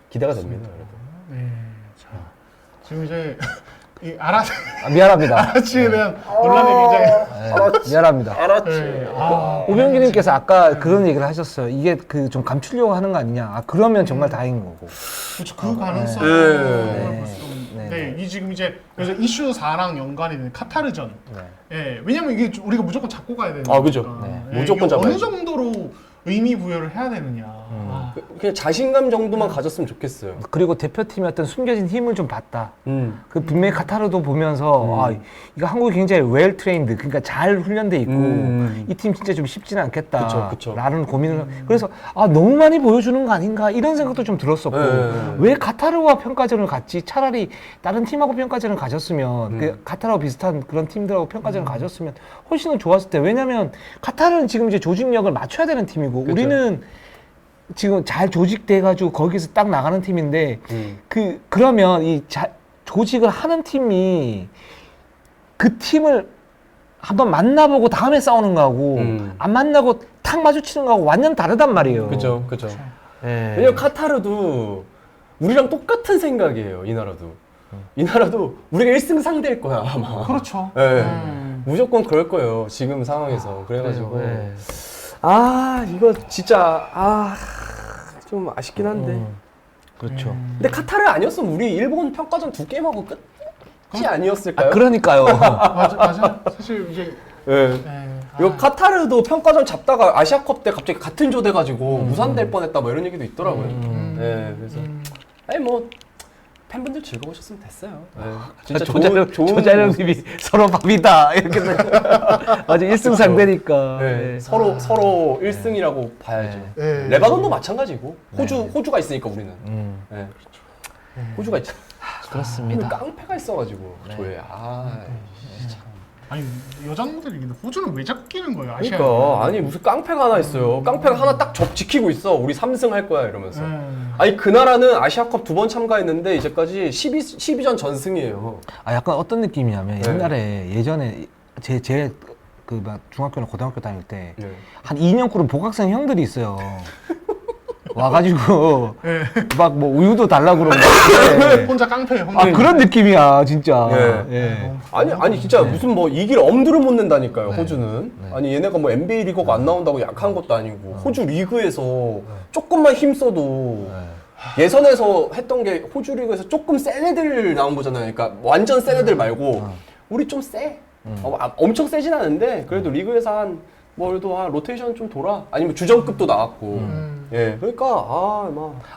S1: 기대가 됩니다. 그래도.
S2: 네. 자, 지금 이제 이
S3: 미안합니다.
S2: 아라치에 대한 논란이 굉장히
S3: 미안합니다.
S2: 네.
S3: 오병기님께서 아까 그런 얘기를 하셨어요. 이게 그 좀 감추려고 하는 거 아니냐. 그러면 정말 다행인 거고.
S2: 그렇죠. 그 가능성을 볼 수 있는데 이 지금 이제 그래서 이슈 4랑 연관이 되는 카타르전. 예, 왜냐면 이게 우리가 무조건 잡고 가야 되는
S1: 아, 그죠.
S2: 거니까.
S1: 네. 무조건
S2: 이게 어느
S1: 잡아야죠.
S2: 정도로 의미 부여를 해야 되느냐. 아,
S1: 그냥 자신감 정도만 가졌으면 좋겠어요.
S3: 그리고 대표팀의 어떤 숨겨진 힘을 좀 봤다. 그 분명히 카타르도 보면서 아, 이거 한국이 굉장히 웰 트레인드, 그러니까 잘 훈련돼 있고 이 팀 진짜 좀 쉽지는 않겠다.
S1: 그쵸.
S3: 라는 고민을 그래서 아, 너무 많이 보여주는 거 아닌가 이런 생각도 좀 들었었고 왜 카타르와 평가전을 갔지? 차라리 다른 팀하고 평가전을 가졌으면 그 카타르와 비슷한 그런 팀들하고 평가전을 가졌으면 훨씬 더 좋았을 때. 왜냐면 카타르는 지금 이제 조직력을 맞춰야 되는 팀이고 우리는 지금 잘 조직돼가지고 거기서 딱 나가는 팀인데 그러면 이 조직을 하는 팀이 그 팀을 한번 만나보고 다음에 싸우는 거하고 안 만나고 탁 마주치는 거하고 완전 다르단 말이에요.
S1: 그죠.
S3: 예.
S1: 왜냐면 카타르도 우리랑 똑같은 생각이에요. 이 나라도. 이 나라도 우리가 1승 상대일 거야 아마.
S2: 그렇죠.
S1: 네. 무조건 그럴 거예요. 지금 상황에서. 그래가지고
S3: 그래요. 예.
S1: 아 이거 진짜 좀 아쉽긴 한데.
S3: 그렇죠.
S1: 근데 카타르 아니었으면 우리 일본 평가전 2게임하고 끝이 아니었을까요?
S3: 그러니까요.
S2: 맞아. 사실 이제
S1: 네. 이거 카타르도 평가전 잡다가 아시아컵 때 갑자기 같은 조 돼가지고 무산될 뻔했다 뭐 이런 얘기도 있더라고요. 네, 그래서 아니 뭐 팬분들 즐거우셨으면 됐어요. 네. 진짜
S3: 조자령님이 서로 밥이다 이렇게 아주 1승 상대니까.
S1: 네,
S3: 예.
S1: 서로 1승이라고 봐야죠.
S2: 네.
S1: 레바논도 마찬가지고 호주가 있으니까 우리는. 네. 호주가 있잖아.
S3: 그렇습니다.
S1: 깡패가 있어가지고 조에
S2: 아니 여자분들이 근데 호주는 왜 자꾸 끼는 거예요? 아시아에?
S1: 그러니까 아니 무슨 깡패가 하나 있어요. 깡패가 하나 딱 지키고 있어. 우리 3승 할 거야 이러면서. 아니 그 나라는 아시아컵 2번 참가했는데 이제까지 12전 전승이에요.
S3: 아 약간 어떤 느낌이냐면
S1: 네.
S3: 옛날에 예전에 제 그 막 중학교나 고등학교 다닐 때
S1: 네.
S3: 한 2년 꿇은 복학생 형들이 있어요. 와가지고 막 뭐 우유도 달라고 그러고
S2: 혼자 깡패
S3: 아 그런 느낌이야 진짜.
S1: 네.
S3: 예.
S1: 아니 진짜 무슨 뭐 이길 엄두를 못 낸다니까요. 호주는. 아니 얘네가 뭐 NBA 리그가 안 나온다고 약한 것도 아니고 호주 리그에서 조금만 힘써도 예선에서 했던 게 호주 리그에서 조금 센 애들 나온 거잖아요. 그러니까 완전 센 애들 말고 우리 좀 세. 엄청 세진 않은데 그래도 리그에서 한 로테이션 좀 돌아. 아니면 주전급도 나왔고. 예. 그러니까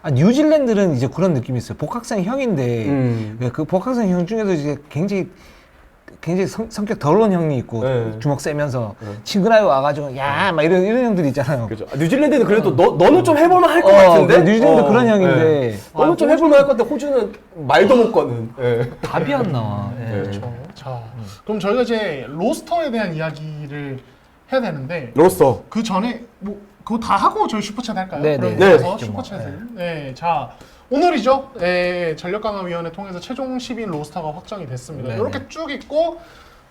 S3: 아 뉴질랜드는 이제 그런 느낌이 있어요. 복학생 형인데 그 복학생 형 중에도 이제 굉장히 성격 더러운 형이 있고 주먹 세면서 친근하게 와가지고 야 막 이런 형들이 있잖아요.
S1: 그죠. 뉴질랜드는 그래도 너는 좀 해볼만 할 것 같은데.
S3: 뉴질랜드 그런 형인데
S1: 예. 너는 좀 해볼만 할 것 같은데 호주는 말도 못 거는. 예.
S3: 답이 안 나와. 예.
S2: 그렇죠. 자, 그럼 저희가 이제 로스터에 대한 이야기를 해야 되는데
S1: 로스터.
S2: 그 전에 뭐 그거 다 하고 저희 슈퍼챗 할까요?
S3: 네,
S2: 그럼
S3: 네.
S2: 그래서 슈퍼챗을 자 오늘이죠. 전력강화위원회 통해서 최종 10인 로스터가 확정이 됐습니다.
S3: 네,
S2: 이렇게 쭉 있고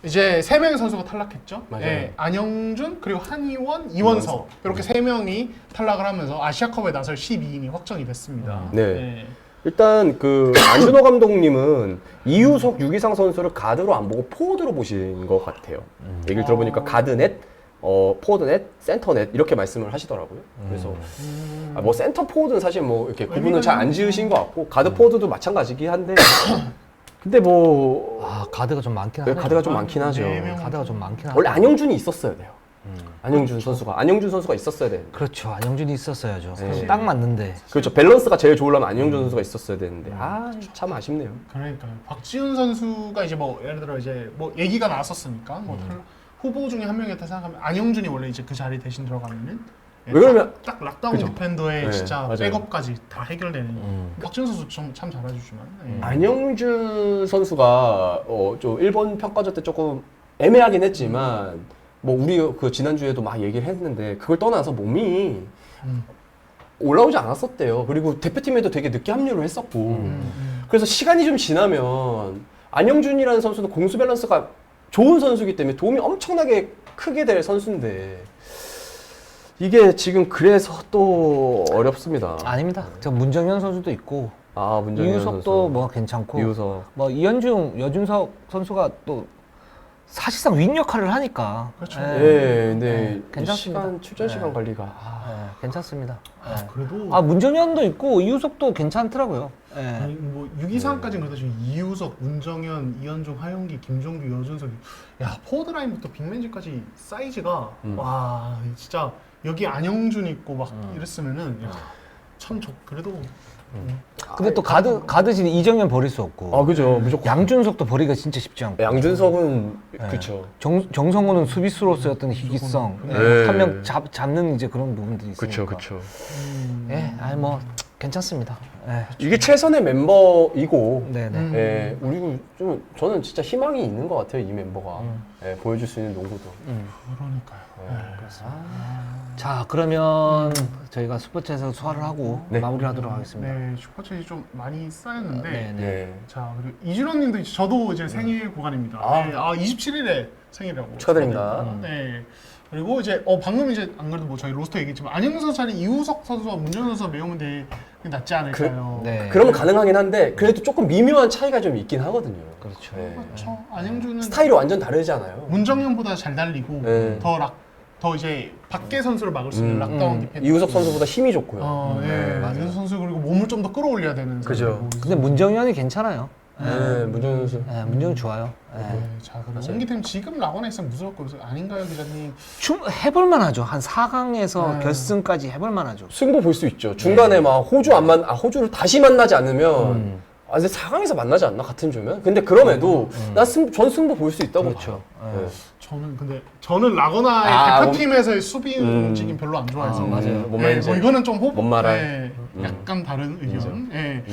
S2: 이제 3명의 선수가 탈락했죠.
S1: 맞아요.
S2: 안영준 그리고 한희원, 이원석 이렇게 3명이 탈락을 하면서 아시아컵에 나설 12인이 확정이 됐습니다.
S1: 네. 일단 그 안준호 감독님은 이유석, 유기상 선수를 가드로 안 보고 포워드로 보신 것 같아요. 얘기를 들어보니까 가드넷, 포워드넷, 센터넷 이렇게 말씀을 하시더라고요. 그래서 뭐 센터 포워드는 사실 뭐 이렇게 구분을 잘 안 지으신 것 같고 가드 포워드도 마찬가지긴 한데 근데 뭐
S3: 가드가 좀 많긴
S1: 네,
S3: 하네.
S1: 가드가 좀 많긴 하죠.
S3: 가드가 좀 많긴 하네.
S1: 원래 안영준이 있었어야 돼요. 안영준 선수가 있었어야 되는데.
S3: 그렇죠. 안영준이 있었어야죠.
S1: 네.
S3: 딱 맞는데.
S1: 그렇죠. 밸런스가 제일 좋으려면 안영준 선수가 있었어야 되는데 참 아쉽네요.
S2: 그러니까요. 박지훈 선수가 이제 뭐 예를 들어 이제 뭐 얘기가 나왔었으니까 뭐 후보 중에 한 명이었다 생각하면 안영준이 원래 이제 그 자리 대신 들어가면은
S1: 왜 그러면
S2: 딱 락다운
S1: 그죠.
S2: 디펜더의
S1: 네,
S2: 진짜
S1: 맞아요.
S2: 백업까지 다 해결되는 박지훈 선수 참 잘해주지만
S1: 안영준 선수가 좀 일본 평가전 때 조금 애매하긴 했지만 뭐 우리 그 지난주에도 막 얘기를 했는데 그걸 떠나서 몸이 올라오지 않았었대요. 그리고 대표팀에도 되게 늦게 합류를 했었고 그래서 시간이 좀 지나면 안영준이라는 선수는 공수 밸런스가 좋은 선수이기 때문에 도움이 엄청나게 크게 될 선수인데 이게 지금 그래서 또 어렵습니다.
S3: 아닙니다. 저 문정현 선수도 있고
S1: 문정현
S3: 이유석도
S1: 선수.
S3: 뭐 괜찮고
S1: 이유석.
S3: 뭐 이현중, 여준석 선수가 또 사실상 윙 역할을 하니까.
S2: 그렇죠.
S1: 네, 근데
S3: 괜찮습니다.
S1: 출전 시간 관리가
S3: 괜찮습니다.
S2: 그래도
S3: 문정현도 있고 이유석도 괜찮더라고요.
S2: 아니, 뭐 623까지는 그래도 지금 이우석, 문정현, 이현종, 하영기, 김종규, 여준석이 야 포워드 라인부터 빅맨즈까지 사이즈가 와 진짜 여기 안영준 있고 막 이랬으면은 참 그래도
S3: 근데 또 가드진 이정현 버릴 수 없고.
S1: 아 그죠 무조건.
S3: 양준석도 버리기가 진짜 쉽지 않고.
S1: 양준석은
S3: 네.
S1: 그쵸.
S3: 정성호는 수비수로서의 어떤 희귀성,
S1: 네.
S3: 한 명 잡는 이제 그런 부분들이 있으니까.
S1: 그쵸.
S3: 예, 아니 뭐 괜찮습니다. 예.
S1: 이게 최선의 멤버이고.
S3: 네네.
S1: 예, 그리고 좀 저는 진짜 희망이 있는 것 같아요 이 멤버가 예, 보여줄 수 있는 농구도.
S2: 그러니까요.
S3: 자 그러면 저희가 스포츠에서 소화를 하고
S1: 네.
S3: 마무리를 하도록 하겠습니다.
S2: 네, 슈퍼챗이 좀 많이 쌓였는데
S3: 네.
S1: 네.
S2: 자 그리고 이준원님도 저도 이제 생일 구간입니다.
S1: 아.
S2: 네, 27일에 생일이라고.
S1: 축하드립니다.
S2: 네. 그리고 이제 방금 이제 안 그래도 뭐 저희 로스터 얘기했지만 안영선 선수는 이우석 선수와 문정현 선수가 메우면 되게 낫지 않을까요?
S3: 네.
S1: 그러면 가능하긴 한데 그래도 조금 미묘한 차이가 좀 있긴 하거든요.
S3: 그렇죠.
S1: 네.
S2: 그렇죠. 안영준은
S1: 스타일이 완전 다르잖아요.
S2: 문정현보다 잘 달리고
S1: 네.
S2: 더 이제 밖에 선수를 막을 수 있는 락다운 디펜스.
S1: 이우석 선수보다 힘이 좋고요.
S2: 예.
S1: 맞아요.
S2: 이우석 선수 그리고 몸을 좀 더 끌어올려야 되는.
S1: 그죠.
S2: 선수고.
S3: 근데 문정현이 괜찮아요.
S1: 네, 문정현 선수.
S3: 문정현 좋아요. 예.
S2: 네, 자 그럼 홍기팀 지금 라거나 있으면 무서울 거예요. 아닌가요, 기자님?
S3: 해볼만 하죠. 한 4강에서
S2: 네.
S3: 결승까지 해볼만 하죠.
S1: 승부 볼 수 있죠. 중간에 막 호주를 다시 만나지 않으면 아 근데 4강에서 만나지 않나 같은 조면? 근데 그럼에도 전 승부 볼 수 있다고
S3: 그렇죠.
S1: 봐요. 네.
S2: 저는 라거나의
S1: 아,
S2: 대표팀에서의 수비 움직임 별로 안 좋아해서.
S3: 맞아요.
S1: 뭔
S2: 네,
S1: 말인지.
S2: 뭐 이거는 좀
S1: 뭔 말할.
S2: 네, 약간 다른 의견. 네.